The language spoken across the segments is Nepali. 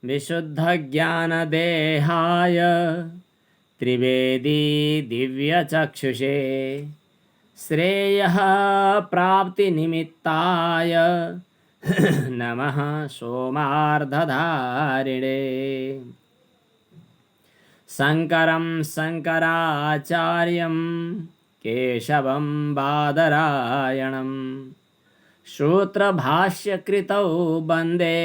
विशुद्धज्ञानदेहाय त्रिवेदी दिव्यचक्षुषे श्रेयः प्राप्तिनिमित्ताय नमः सोमार्धधारिणे। शङ्करं शङ्कराचार्यं केशवं बादरायणं सूत्रभाष्यकृतौ वन्दे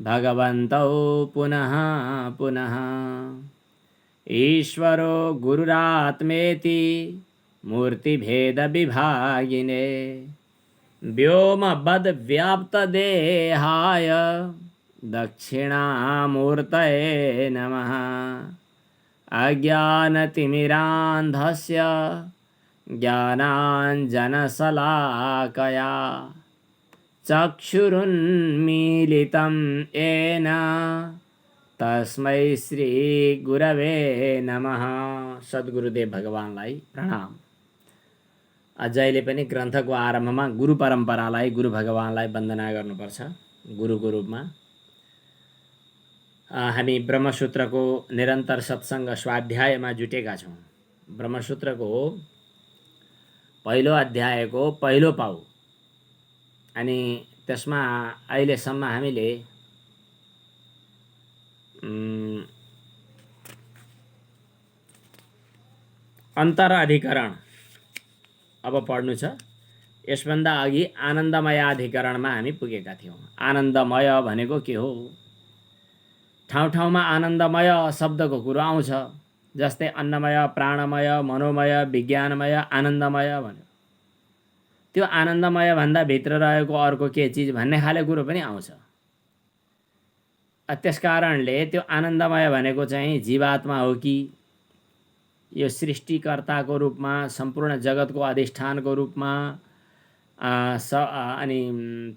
भगवन्तौ पुनः पुनः। ईश्वरो गुरुरात्मेति मूर्तिभेदविभागिने व्योमवद्व्याप्तदेहाय दक्षिणामूर्तये नमः। अज्ञानतिमिरान्धस्य ज्ञानाञ्जनशलाकया चक्षुरुन्मीलितं येन तस्मै श्री गुरवे नमः। सद्गुरुदेव भगवानलाई प्रणाम। जहिले पनि ग्रन्थको आरम्भमा गुरु परम्परालाई, गुरु भगवानलाई वन्दना गर्नुपर्छ गुरुको रूपमा। हामी ब्रह्मसूत्रको निरन्तर सत्सङ्ग स्वाध्यायमा जुटेका छौँ। ब्रह्मसूत्रको पहिलो अध्यायको पहिलो पाउ अनि त्यसमा अहिलेसम्म हामीले अन्तरअधिकरण अब पढ्नु छ। यसभन्दा अघि आनन्दमयाधिकरणमा हामी पुगेका थियौँ। आनन्दमय भनेको के हो? ठाउँ ठाउँमा आनन्दमय शब्दको कुरो आउँछ, जस्तै अन्नमय, प्राणमय, मनोमय, विज्ञानमय, आनन्दमय भन्यो। त्यो आनन्दमय भन्दा भित्र रहेको अर्को के चिज भन्ने खाले कुरो पनि आउँछ। त्यसकारणले त्यो आनन्दमय भनेको चाहिँ जीवात्मा हो कि यो सृष्टिकर्ताको रूपमा, सम्पूर्ण जगतको अधिष्ठानको रूपमा अनि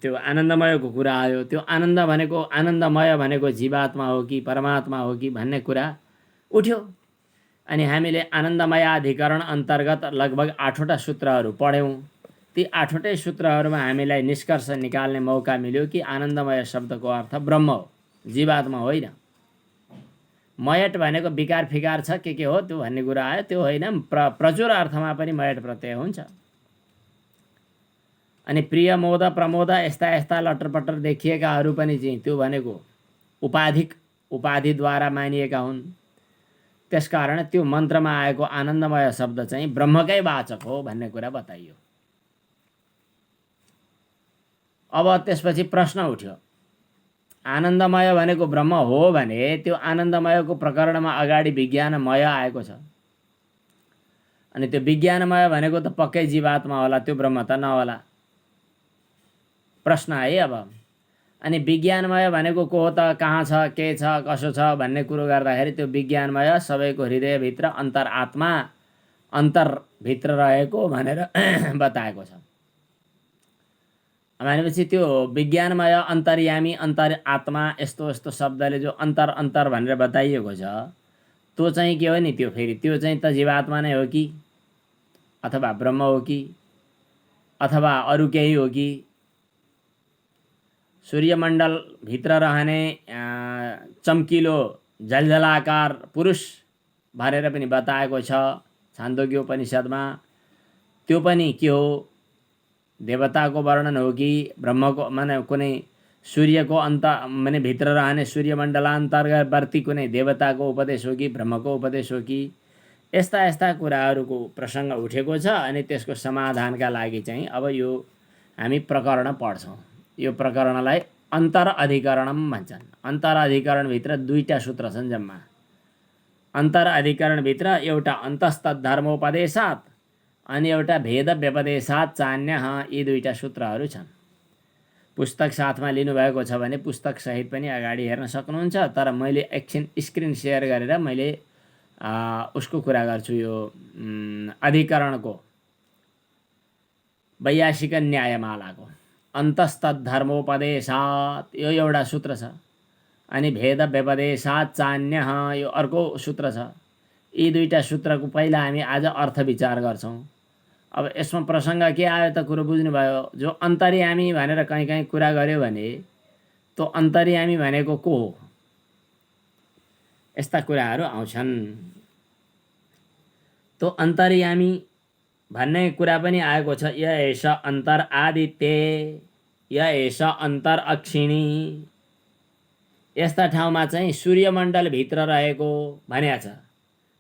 त्यो आनन्दमयको कुरा आयो। त्यो आनन्दमय भनेको जीवात्मा हो कि परमात्मा हो कि भन्ने कुरा उठ्यो। अनि हामीले आनन्दमयाधिकरण अन्तर्गत लगभग 8वटा सूत्रहरू पढ्यौँ। ती 8वटै सूत्रहरूमा हामीलाई निष्कर्ष निकाल्ने मौका मिल्यो कि आनन्दमय शब्दको अर्थ ब्रह्म हो, जीवात्मा होइन। मयट भनेको विकार फिकार छ के हो त्यो भन्ने कुरा आयो, त्यो होइन। प्रचुर अर्थमा पनि मयट प्रत्यय हुन्छ। अनि प्रिय, मोद, प्रमोद यस्ता यस्ता लटरपटर देखिएकाहरू पनि चाहिँ त्यो भनेको उपाधिद्वारा मानिएका हुन्। त्यसकारण त्यो मन्त्रमा आएको आनन्दमय शब्द चाहिँ ब्रह्मकै वाचक हो भन्ने कुरा बताइयो। अब त्यसपछि प्रश्न उठ्यो, आनन्दमय भनेको ब्रह्म हो भने त्यो आनन्दमयको प्रकरणमा अगाडि विज्ञानमय आएको छ। अनि त्यो विज्ञानमय भनेको त पक्कै जीवात्मा होला, त्यो ब्रह्म त नहोला। प्रश्न है अब। अनि विज्ञानमय भनेको को हो त, कहाँ छ, के छ, कसो छ भन्ने कुरो गर्दाखेरि त्यो विज्ञानमय सबैको हृदयभित्र अन्तरआत्मा अन्तरभित्र रहेको भनेर बताएको छ। भनेपछि त्यो विज्ञानमय, अन्तर्यामी, अन्तरआत्मा यस्तो यस्तो शब्दले जो अन्तर भनेर बताइएको छ त्यो चाहिँ के हो नि? त्यो फेरि त्यो चाहिँ त जीवात्मा नै हो कि, अथवा ब्रह्म हो कि, अथवा अरू केही हो कि? सूर्यमण्डल भित्र रहने चम्किलो झलझलाकार पुरुष भनेर पनि बताएको छ छान्दोग्य उपनिषदमा। त्यो पनि के हो? देवताको वर्णन हो कि ब्रह्मको, माने कुनै सूर्यको माने भित्र रहने सूर्यमण्डलान्तर्गतवर्ती कुनै देवताको उपदेश हो कि ब्रह्मको उपदेश हो कि? यस्ता यस्ता कुराहरूको प्रसङ्ग उठेको छ। अनि त्यसको समाधानका लागि चाहिँ अब यो हामी प्रकरण पढ्छौँ। यो प्रकरणलाई अन्तरअधिकरणम भन्छन्। अन्तरअधिकरणभित्र 2टा सूत्र छन् जम्मा। अन्तरअधिकरणभित्र एउटा अन्तस्तद्धर्मोपदेशात् अनि एउटा भेद व्यपदेशात् चान्य, यी 2टा सूत्रहरू छन्। पुस्तक साथमा लिनुभएको छ भने पुस्तक सहित पनि अगाडि हेर्न सक्नुहुन्छ। तर मैले एकछिन स्क्रिन सेयर गरेर मैले उसको कुरा गर्छु। यो अधिकरणको 82 न्यायमालाको अन्तस्तद्धर्मोपदेशात् यो एउटा सूत्र छ। अनि भेद व्यपदेशात् चान्य, यो अर्को सूत्र छ। यी 2टा सूत्रको पहिला हामी आज अर्थ विचार गर्छौँ। अब यसमा प्रसङ्ग के आयो त कुरो बुझ्नुभयो। जो अन्तर्यामी भनेर कहीँ कुरा गर्यो भने त्यो अन्तर्यामी भनेको को हो? यस्ता कुराहरू आउँछन्। तो अन्तर्यामी भन्ने कुरा पनि आएको छ। य एष अन्तर आदित्य, य एष अन्तर अक्षिणी। यस्ता ठाउँमा चाहिँ सूर्यमण्डलभित्र रहेको भनेको छ।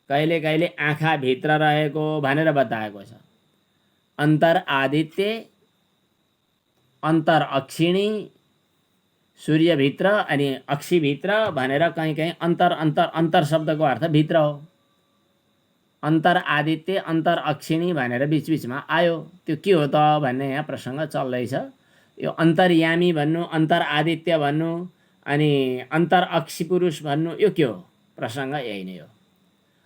कहिले कहिले आँखाभित्र रहेको भनेर बताएको छ। अन्तर आदित्य, अन्तर अक्षिणी, सूर्यभित्र अनि अक्षीभित्र भनेर कहीँ कहीँ अन्तर अन्तर अन्तर शब्दको अर्थ भित्र हो। अन्तर आदित्य, अन्तर अक्षिणी भनेर बिचबिचमा आयो। त्यो के हो त भन्ने यहाँ प्रसङ्ग चल्दैछ। यो अन्तर्यामी भन्नु, अन्तर आदित्य भन्नु अनि अन्तर अक्षी पुरुष भन्नु, यो के हो? प्रसङ्ग यही नै हो।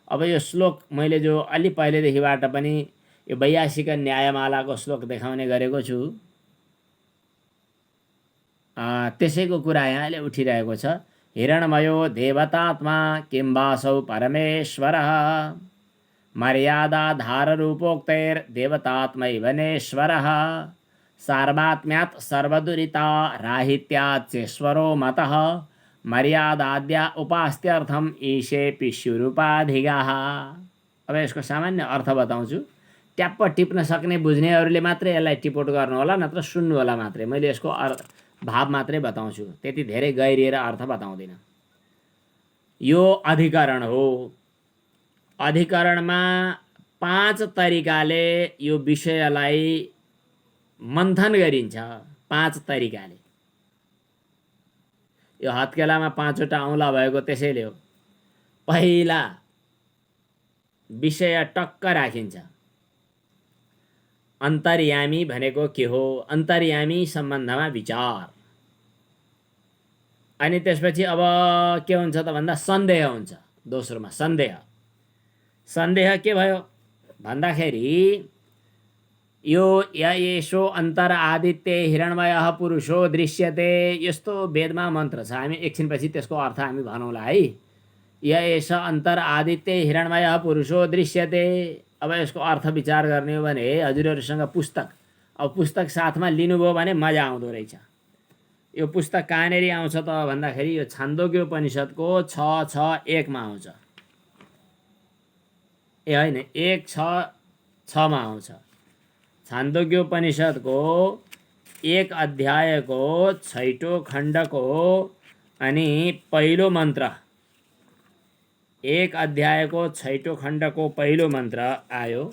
अब यो श्लोक मैले जो अलि पहिलेदेखिबाट पनि यो वैयासिक न्यायमालाको श्लोक देखाउने गरेको छु, त्यसैको कुरा यहाँले उठिरहेको छ। हिरणमयो देवतात्मा किं वासौ परमेश्वरः, मर्यादाधाररूपोक्तैर्देवतात्मैवनेश्वरः, सार्वात्म्यात् सर्वदुरिता राहित्याच्चेश्वरो मतः, मर्यादाद्या उपास्त्यर्थम ईशेऽपि स्युरुपाधिगाः। अब यसको सामान्य अर्थ बताउँछु। ट्याप्प टिप्न सक्ने बुझ्नेहरूले मात्रै यसलाई टिपोट गर्नु होला, नत्र सुन्नु होला मात्रै। मैले यसको भाव मात्रै बताउँछु, त्यति धेरै गहिरिएर अर्थ बताउँदिन। यो अधिकरण हो। अधिकरणमा 5 तरिकाले यो विषयलाई मन्थन गरिन्छ। 5 तरिकाले। यो हत्केलामा 5वटा औँला भएको त्यसैले हो। पहिला विषय टक्क राखिन्छ। अन्तर्यामी भनेको के हो? अन्तर्यामी सम्बन्धमा विचार। अनि त्यसपछि अब के हुन्छ त भन्दा सन्देह हुन्छ। दोस्रोमा सन्देह। सन्देह के भयो भन्दाखेरि यो यसो अन्तर आदित्य हिरणमयः पुरुषो दृश्यते, यस्तो वेदमा मन्त्र छ। हामी एकछिनपछि त्यसको अर्थ हामी भनौँला है। यस अन्तर आदित्य हिरणमयः पुरुषो दृश्यते। अब यसको अर्थ विचार गर्ने हो भने हजुरहरूसँग पुस्तक, अब पुस्तक साथमा लिनुभयो भने मजा आउँदो रहेछ। यो पुस्तक कहाँनेरि आउँछ त भन्दाखेरि यो छान्दोग्योपनिषद्को 6:6:1 मा आउँछ। ए होइन, 1:6:6 मा आउँछ। छान्दोग्योपनिषद्को 1 अध्यायको 6औं खण्डको अनि पहिलो मन्त्र, 1 अध्यायको 6औं खण्डको पहिलो मन्त्र आयो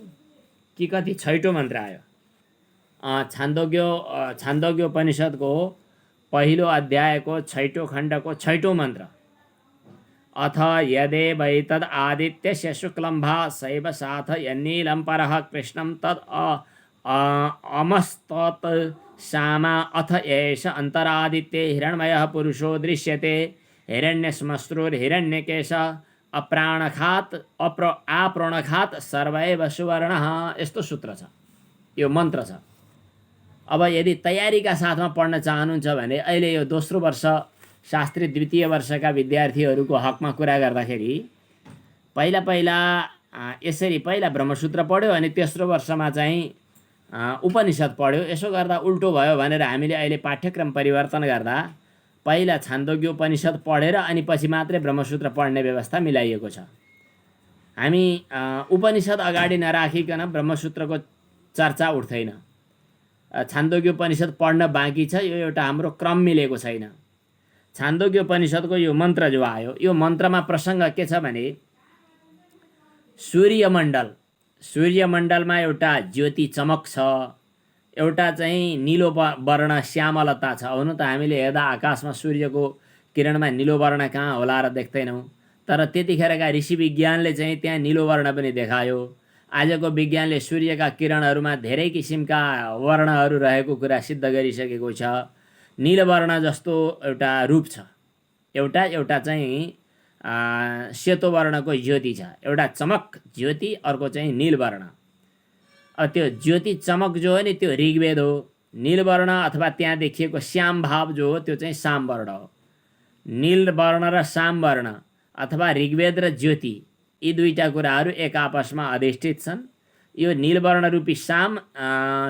कि कति? 6औं मन्त्र आयो। छान्दोग्योपनिषद्को पहिलो अध्यायको 6औं खण्डको 6औं मन्त्र। अथ यदेवैतद् आदित्यस्य शुक्लं भासैव साथ यन्नीलं परः कृष्णं तद् अमस्तत् सामा अथ एष अन्तरादित्ये हिरण्मयः पुरुषो दृश्यते हिरण्यश्मश्रुर्हिरण्यकेश अप्राणखात् आप्रणखात् सर्वैव सुवर्णः। यस्तो सूत्र छ, यो मन्त्र छ। अब यदि तयारीका साथमा पढ्न चाहनुहुन्छ भने अहिले यो दोस्रो वर्ष शास्त्री द्वितीय वर्षका विद्यार्थीहरूको हकमा कुरा गर्दाखेरि पहिला यसरी पहिला ब्रह्मसूत्र पढ्यो अनि तेस्रो वर्षमा चाहिँ उपनिषद पढ्यो। यसो गर्दा उल्टो भयो भनेर हामीले अहिले पाठ्यक्रम परिवर्तन गर्दा पहिला छान्दोग्योपनिषद पढेर अनि पछि मात्रै ब्रह्मसूत्र पढ्ने व्यवस्था मिलाइएको छ। हामी उपनिषद अगाडि नराखिकन ब्रह्मसूत्रको चर्चा उठ्दैन। छान्दोग्योपनिषद पढ्न बाँकी छ, यो एउटा हाम्रो क्रम मिलेको छैन। छान्दोग्योपनिषदको यो मन्त्र जो आयो, यो मन्त्रमा प्रसङ्ग के छ भने सूर्यमण्डलमा एउटा ज्योति चमक छ, एउटा चाहिँ निलो वर्ण श्यामलता छ। हुन त हामीले हेर्दा आकाशमा सूर्यको किरणमा निलो वर्ण कहाँ होला र देख्दैनौँ, तर त्यतिखेरका ऋषि विज्ञानले चाहिँ त्यहाँ निलो वर्ण पनि देखायो। आजको विज्ञानले सूर्यका किरणहरूमा धेरै किसिमका वर्णहरू रहेको कुरा सिद्ध गरिसकेको छ। नीलवर्ण जस्तो एउटा रूप छ, एउटा चाहिँ सेतो वर्णको ज्योति छ, एउटा चमक ज्योति, अर्को चाहिँ नीलवर्ण। त्यो ज्योति चमक जो हो नि त्यो ऋग्वेद हो। नीलवर्ण अथवा त्यहाँ देखिएको श्याम भाव जो हो त्यो चाहिँ सामवर्ण हो। नीलवर्ण र सामवर्ण अथवा ऋग्वेद र ज्योति, यी दुईटा कुराहरू एक आपसमा अधिष्ठित छन्। यो नीलवर्ण रूपी साम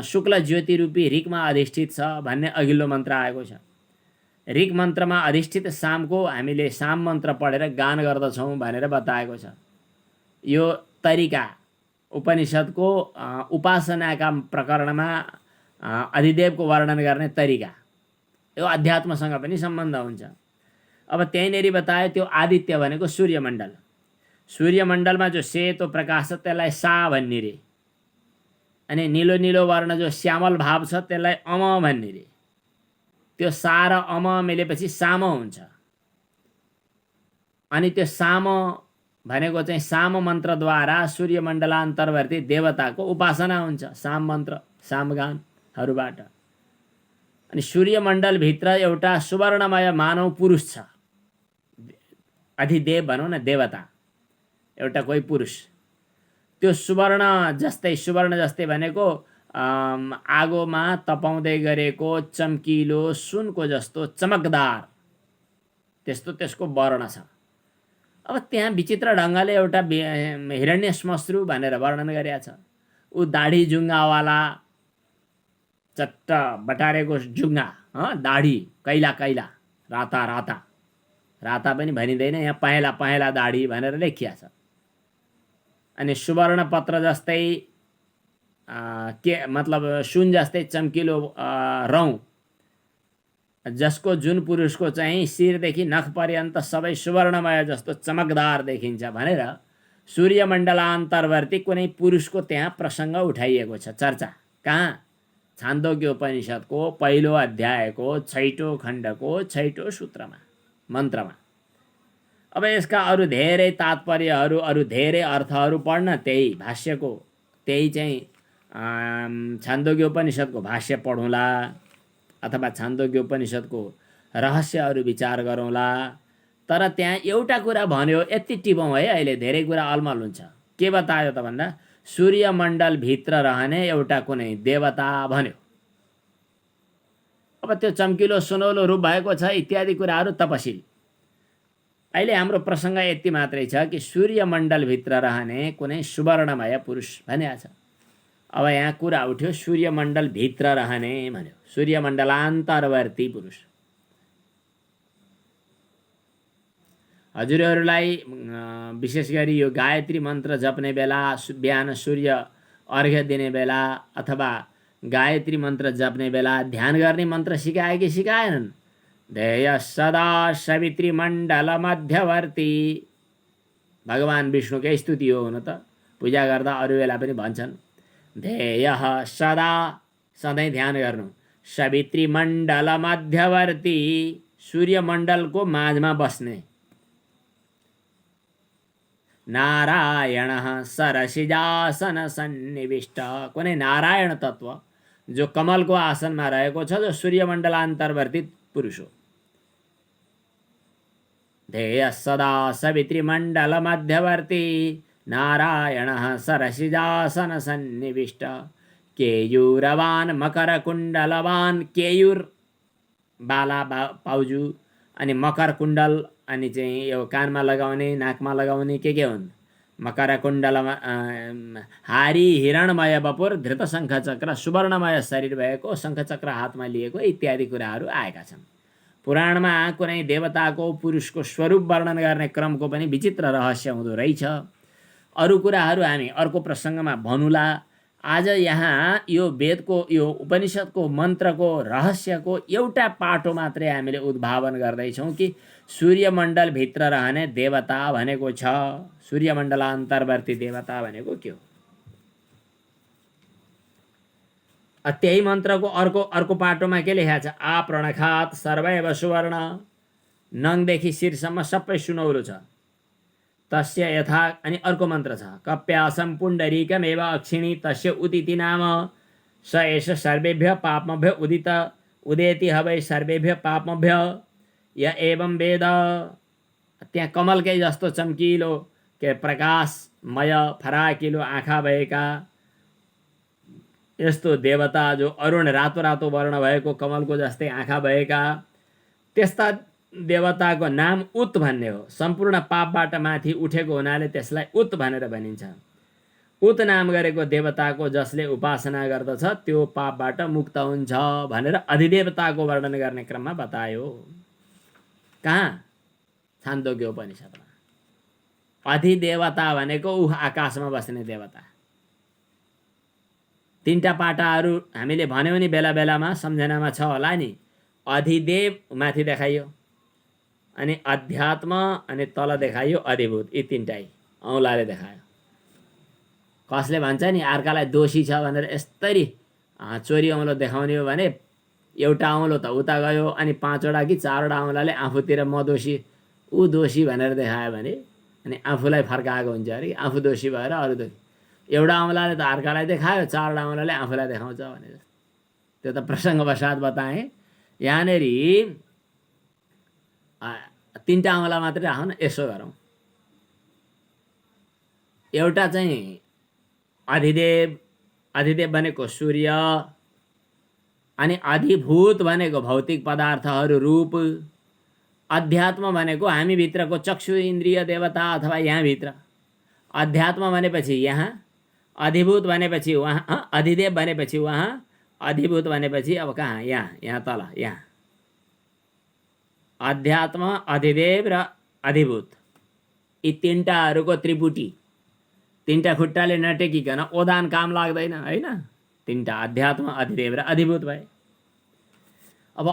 शुक्ल ज्योति रूपी ऋगमा अधिष्ठित छ भन्ने अघिल्लो मन्त्र आएको छ। ऋग मन्त्रमा अधिष्ठित सामको हामीले साम मन्त्र पढेर गान गर्दछौँ भनेर बताएको छ। यो तरिका उपनिषदको उपासनाका प्रकरणमा अधिदेवको वर्णन गर्ने तरिका, यो अध्यात्मसँग पनि सम्बन्ध हुन्छ। अब त्यहीँनेरि बतायो त्यो आदित्य भनेको सूर्यमण्डल, सूर्यमण्डलमा जो सेतो प्रकाश छ त्यसलाई सा भन्ने रे, अनि निलो निलो वर्ण जो श्यामल भाव छ त्यसलाई अम भन्ने रे। त्यो सा र अम मिलेपछि साम हुन्छ। अनि त्यो साम भनेको चाहिँ साम मन्त्रद्वारा सूर्यमण्डलान्तर्वर्ती देवताको उपासना हुन्छ, साम मन्त्र सामगानहरूबाट। अनि सूर्यमण्डलभित्र एउटा सुवर्णमय मानव पुरुष छ, अधिदेव भनौँ न, देवता, एउटा कोही पुरुष। त्यो सुवर्ण जस्तै भनेको आगोमा तपाउँदै गरेको चम्किलो सुनको जस्तो चमकदार, त्यस्तो त्यसको वर्ण छ। अब त्यहाँ विचित्र ढङ्गले एउटा हिरण्यश्मश्रु भनेर वर्णन गरेको छ। ऊ दाढी जुङ्गावाला, चट्ट बटारेको जुङ्गा, दाढी कैला कैला, राता राता, राता पनि भनिँदैन यहाँ, पहेँला पहेँला दाढी भनेर लेखिया छ। अनि सुवर्ण पत्र जस्तै के मतलब सुन जस्तै चम्किलो रौँ, जसको जुन पुरुषको चाहिँ शिरदेखि नख पर्यन्त सबै सुवर्णमय जस्तो चमकदार देखिन्छ भनेर सूर्यमण्डलान्तर्वर्ती कुनै पुरुषको त्यहाँ प्रसङ्ग उठाइएको छ, चर्चा। कहाँ? छान्दोग्य उपनिषदको पहिलो अध्यायको 6औं खण्डको 6औं सूत्रमा, मन्त्रमा। अब यसका अरू धेरै तात्पर्यहरू, अरू धेरै अर्थहरू पढ्न त्यही भाष्यको, त्यही चाहिँ छान्दोग्य उपनिषदको भाष्य पढौँला, अथवा छान्दोग्य उपनिषदको रहस्यहरू विचार गरौँला। तर त्यहाँ एउटा कुरा भन्यो, यति टिपौँ है, अहिले धेरै कुरा अलमल हुन्छ। के बतायो त भन्दा सूर्यमण्डलभित्र रहने एउटा कुनै देवता भन्यो। अब त्यो चम्किलो सुनौलो रूप भएको छ इत्यादि कुराहरू तपसिल। अहिले हाम्रो प्रसङ्ग यति मात्रै छ कि सूर्यमण्डलभित्र रहने कुनै सुवर्णमय पुरुष भनिएको छ। अब यहाँ कुरा उठ्यो सूर्यमण्डलभित्र रहने भन्यो, सूर्यमण्डलान्तर्वर्ती पुरुष। हजुरहरूलाई विशेष गरी यो गायत्री मन्त्र जप्ने बेला, बिहान सूर्य अर्घ्य दिने बेला अथवा गायत्री मन्त्र जप्ने बेला ध्यान गर्ने मन्त्र सिकाए कि सिकाएनन्? ध्येय सदा सवित्री मण्डल मध्यवर्ती। भगवान् विष्णुकै स्तुति हो हुन त, पूजा गर्दा अरू बेला पनि भन्छन् ध्येय सदा, सधैँ ध्यान गर्नु, सवित्री मण्डल मध्यवर्ती, सूर्यमण्डलको माझमा बस्ने, नारायण सरसिजासन सन्निविष्ट, कुनै नारायण तत्त्व जो कमलको आसनमा रहेको छ, जो सूर्यमण्डलान्तर्वर्ती पुरुष हो। ध्येय सदा सवित्री मण्डल मध्यवर्ती, नारायण सरसिजासन सन्निविष्ट, केयूरवान मकर कुण्डलवान, केयूर बाला पाउजु, अनि मकर कुण्डल, अनि चाहिँ यो कानमा लगाउने, नाकमा लगाउने के हुन्? मकर कुण्डलमा हारी हिरणमय बपुर धृत शङ्खचक्र, सुवर्णमय शरीर भएको, शङ्खचक्र हातमा लिएको इत्यादि कुराहरू आएका छन्। पुराणमा कुनै देवताको पुरुषको स्वरूप वर्णन गर्ने क्रमको पनि विचित्र रहस्य हुँदो रहेछ। अरू कुराहरू हामी अर्को प्रसङ्गमा भनौँला। आज यहाँ यो वेदको, यो उपनिषदको मन्त्रको रहस्यको एउटा पाटो मात्रै हामीले उद्भावन गर्दैछौँ कि सूर्यमण्डलभित्र रहने देवता भनेको छ, सूर्यमण्डलान्तर्वर्ती देवता भनेको के हो। त्यही मन्त्रको अर्को पाटोमा के लेखेको छ? आपरणखात सर्वैव सुवर्ण, नङदेखि शिरसम्म सबै सुनौलो छ। तस्य यथा, अनि अर्को मन्त्र छ कप्यासम पुण्डरीकमेव अक्षिणी तस्य उदिति नाम, स एष सर्वेभ्य पापमभ्य उदेति हवै सर्वेभ्य पापमभ्य य एवं वेद। त्यहाँ कमलकै जस्तो चम्किलो के प्रकाशमय फराकिलो आँखा भएका यस्तो देवता, जो अरुण रातो रातो वर्ण भएको कमलको जस्तै आँखा भएका, त्यस्ता देवताको नाम उत भन्ने हो। सम्पूर्ण पापबाट माथि उठेको हुनाले त्यसलाई उत भनेर भनिन्छ। उत नाम गरेको देवताको जसले उपासना गर्दछ त्यो पापबाट मुक्त हुन्छ भनेर अधिदेवताको वर्णन गर्ने क्रममा बतायो। कहाँ? छान्दोग्य उपनिषदमा। अधिदेवता भनेको ऊ आकाशमा बस्ने देवता। तीनटा पाटाहरू हामीले भन्यौँ नि बेला बेलामा, सम्झनामा छ होला नि। अधिदेव माथि देखाइयो, अनि अध्यात्म, अनि तल देखाइयो अधिभूत। यी तीनटै औँलाले देखायो। कसले भन्छ नि अर्कालाई दोषी छ भनेर यस्तरी चोरी औँलो देखाउने हो भने एउटा औँलो त उता गयो, अनि 5वटा कि 4वटा औँलाले आफूतिर म दोषी ऊ दोषी भनेर देखायो भने अनि आफूलाई फर्काएको हुन्छ अरे। आफू दोषी भएर अरू दोषी। एउटा औँलाले त अर्कालाई देखायो, 4वटा औँलाले आफूलाई देखाउँछ भने त्यो त प्रसङ्गवशात बताएँ। यहाँनेरि 3टा औँला मात्रै राखौँ न। यसो गरौँ, एउटा चाहिँ अधिदेव, अधिदेव भनेको सूर्य, अनि अधिभूत भनेको भौतिक पदार्थहरू रूप, अध्यात्म भनेको हामीभित्रको चक्षु इन्द्रिय देवता अथवा यहाँभित्र, अध्यात्म भनेपछि यहाँ, अधिभूत भनेपछि वहाँ, अधिदेव भनेपछि वहाँ, अधिभूत भनेपछि अब कहाँ? यहाँ तल, यहाँ। अध्यात्म, अधिदेव र अधिभूत, यी तीनटाहरूको त्रिपुटी। 3टा खुट्टाले नटेकिकन ओदान काम लाग्दैन हैन। 3टा अध्यात्म, अधिदेव र अधिभूत भए। अब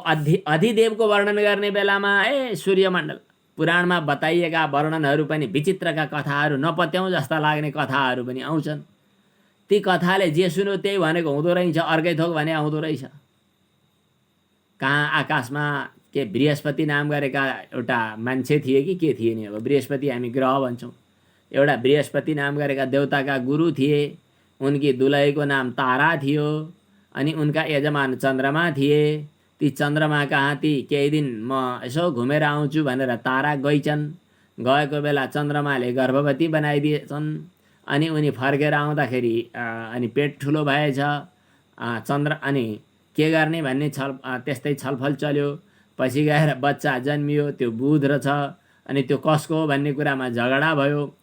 अधिदेवको वर्णन गर्ने बेलामा सूर्यमण्डल, पुराणमा बताइएका वर्णनहरू पनि विचित्रका कथाहरू, नपत्याउँ जस्ता लाग्ने कथाहरू पनि आउँछन्। ती कथाले जे सुन्यो त्यही भनेको हुँदो रहेछ, अर्कै थोक भने आउँदो रहेछ। कहाँ आकाशमा के बृहस्पति नाम गरेका एउटा मान्छे थिए कि के थिए नि, अब बृहस्पति हामी ग्रह भन्छौँ। एउटा बृहस्पति नाम गरेका देवताका गुरु थिए। उनकी दुलहीको नाम तारा थियो, अनि उनका यजमान चन्द्रमा थिए। ती चन्द्रमा कहाँ ती केही दिन म यसो घुमेर आउँछु भनेर तारा गइछन्। गएको बेला चन्द्रमाले गर्भवती बनाइदिएछन्। अनि उनी फर्केर आउँदाखेरि अनि पेट ठुलो भएछ। अनि के गर्ने भन्ने त्यस्तै छलफल चल्यो। पछि गएर बच्चा जन्मियो, त्यो बुध रहेछ। अनि त्यो कसको हो भन्ने कुरामा झगडा भयो।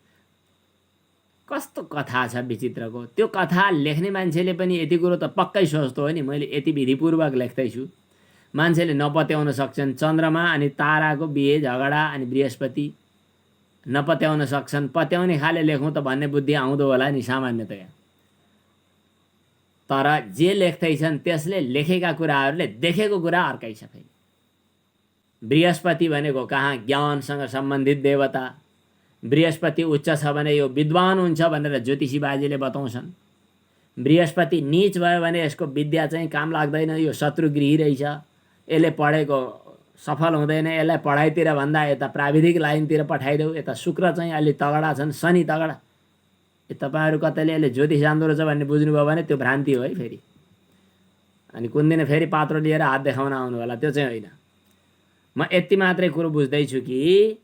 कस्तो कथा छ विचित्रको। त्यो कथा लेख्ने मान्छेले पनि यति कुरो त पक्कै सोच्दो हो नि, मैले यति विधिपूर्वक लेख्दैछु। मान्छेले नपत्याउन सक्छन् चन्द्रमा अनि ताराको बिहे झगडा, अनि बृहस्पति नपत्याउन सक्छन्। पत्याउने खाले लेखौँ त भन्ने बुद्धि आउँदो होला नि सामान्यतया। तर जे लेख्दैछन् त्यसले लेखेका कुराहरूले देखेको कुरा अर्कै छ। फेरि बृहस्पति भनेको कहाँ? ज्ञानसँग सम्बन्धित देवता। बृहस्पति उच्च छ भने यो विद्वान हुन्छ भनेर ज्योतिषी बाजेले बताउँछन्। बृहस्पति नीच भयो भने यसको विद्या चाहिँ काम लाग्दैन, यो शत्रुगृही रहेछ, यसले पढेको सफल हुँदैन, यसलाई पढाइतिर भन्दा यता प्राविधिक लाइनतिर पठाइदेऊ। यता शुक्र चाहिँ अलि तगडा छन्, शनि तगडा। तपाईँहरू कतैले यसले ज्योतिष जान्दो रहेछ भन्ने बुझ्नुभयो भने त्यो भ्रान्ति हो है फेरि। अनि कुन दिन फेरि पात्रो लिएर हात देखाउन आउनु होला, त्यो चाहिँ होइन। म यति मात्रै कुरो बुझ्दैछु कि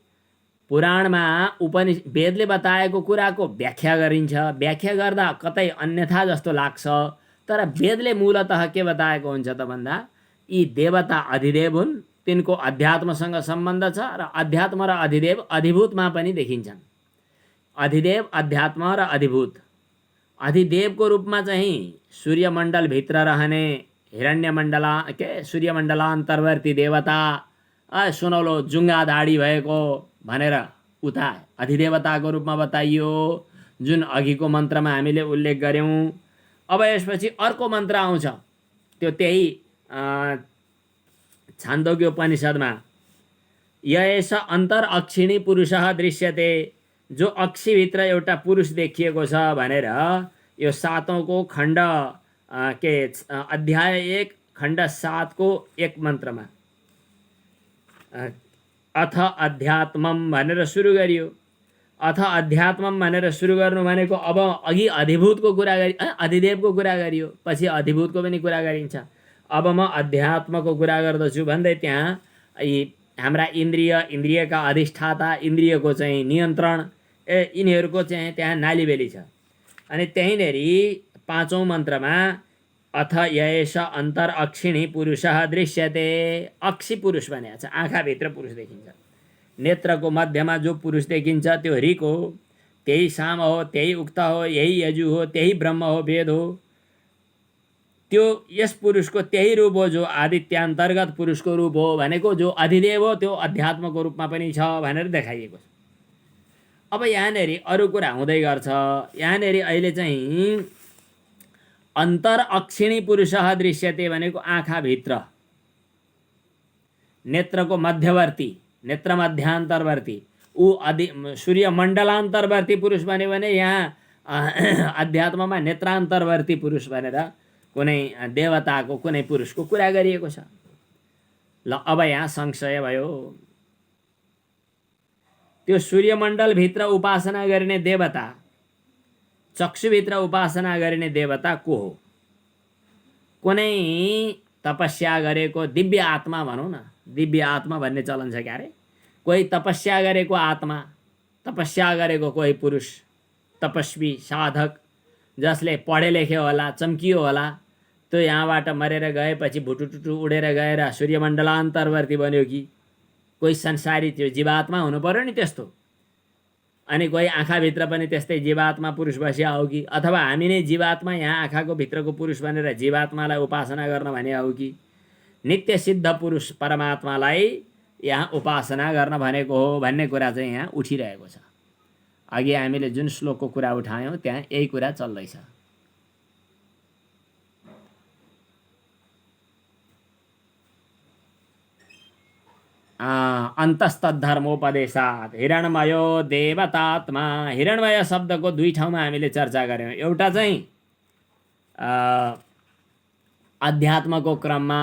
पुराणमा वेदले बताएको कुराको व्याख्या गरिन्छ। व्याख्या गर्दा कतै अन्यथा जस्तो लाग्छ, तर वेदले मूलतः के बताएको हुन्छ त भन्दा यी देवता अधिदेव हुन्, तिनको अध्यात्मसँग सम्बन्ध छ, र अध्यात्म र अधिदेव अधिभूतमा पनि देखिन्छन्। अधिदेव, अध्यात्म र अधिभूत। अधिदेवको रूपमा चाहिँ सूर्यमण्डलभित्र रहने सूर्यमण्डलान्तर्वर्ती देवता, सुनौलो जुङ्गा दाढी भएको भनेर उता अधिदेवताको रूपमा बताइयो, जुन अघिको मन्त्रमा हामीले उल्लेख गर्यौँ। अब यसपछि अर्को मन्त्र आउँछ, त्यो त्यही छान्दोग्य उपनिषदमा, यस अन्तर अक्षिणी पुरुषः दृश्यते, जो अक्षिभित्र एउटा पुरुष देखिएको छ भनेर यो 7औं खण्ड अध्याय 1 खण्ड 7 को 1 मन्त्रमा अथ अध्यात्मम भनेर सुरु गरियो। अथ अध्यात्मम भनेर सुरु गर्नु भनेको अब अघि अधिभूतको कुरा अधिदेवको कुरा गरियो, पछि अधिभूतको पनि कुरा गरिन्छ। अब म अध्यात्मको कुरा गर्दछु भन्दै त्यहाँ हाम्रा इन्द्रियका अधिष्ठाता, इन्द्रियको चाहिँ नियन्त्रण, यिनीहरूको चाहिँ त्यहाँ नालीबेली छ। अनि त्यहीँनेरि 5औं मन्त्रमा अथ यश अन्तर अक्षिणी पुरुषः दृश्यते, अक्षी पुरुष भनेको छ, आँखाभित्र पुरुष देखिन्छ। नेत्रको मध्यमा जो पुरुष देखिन्छ त्यो ऋक हो, त्यही साम हो, त्यही उक्त हो, यही यजु हो, त्यही ब्रह्म हो, वेद हो। त्यो यस पुरुषको त्यही रूप हो जो आदित्यान्तर्गत पुरुषको रूप हो भनेको, जो अधिदेव हो त्यो अध्यात्मको रूपमा पनि छ भनेर देखाइएको छ। अब यहाँनिर अरू कुरा हुँदै गर्छ। यहाँनिर अहिले चाहिँ अन्तर अक्षिणी पुरुषः दृश्यते भनेको आँखाभित्र, नेत्रको मध्यवर्ती, नेत्र मध्यान्तर्वर्ती, ऊ सूर्यमण्डलान्तर्वर्ती पुरुष भन्यो भने यहाँ अध्यात्ममा नेत्रान्तर्वर्ती पुरुष भनेर कुनै देवताको कुनै पुरुषको कुरा गरिएको छ। ल अब यहाँ संशय भयो, त्यो सूर्यमण्डलभित्र उपासना गरिने देवता, चक्षुभित्र उपासना गरिने देवता को हो? कुनै तपस्या गरेको दिव्य आत्मा भनौँ न, दिव्य आत्मा भन्ने चलन छ क्यारे। कोही तपस्या गरेको आत्मा, तपस्या गरेको कोही पुरुष, तपस्वी साधक, जसले पढे लेख्यो होला, चम्कियो होला, त्यो यहाँबाट मरेर गएपछि भुटुटुटु उडेर गएर सूर्यमण्डलान्तर्वर्ती बन्यो कि कोही संसारी थियो, जीवात्मा हुनु पर्यो नि त्यस्तो। अनि कोही आँखाभित्र पनि त्यस्तै जीवात्मा पुरुष बसिया हो कि, अथवा हामी नै जीवात्मा यहाँ आँखाको भित्रको पुरुष भनेर जीवात्मालाई उपासना गर्न भने हो कि नित्य सिद्ध पुरुष परमात्मालाई यहाँ उपासना गर्न भनेको हो भन्ने कुरा चाहिँ यहाँ उठिरहेको छ। अघि हामीले जुन श्लोकको कुरा उठायौँ त्यहाँ यही कुरा चल्दैछ। अन्तस्तद्धर्मोपदेशात् हिरणमयो देवतात्मा। हिरणमय शब्दको दुई ठाउँमा हामीले चर्चा गऱ्यौँ। एउटा चाहिँ अध्यात्मको क्रममा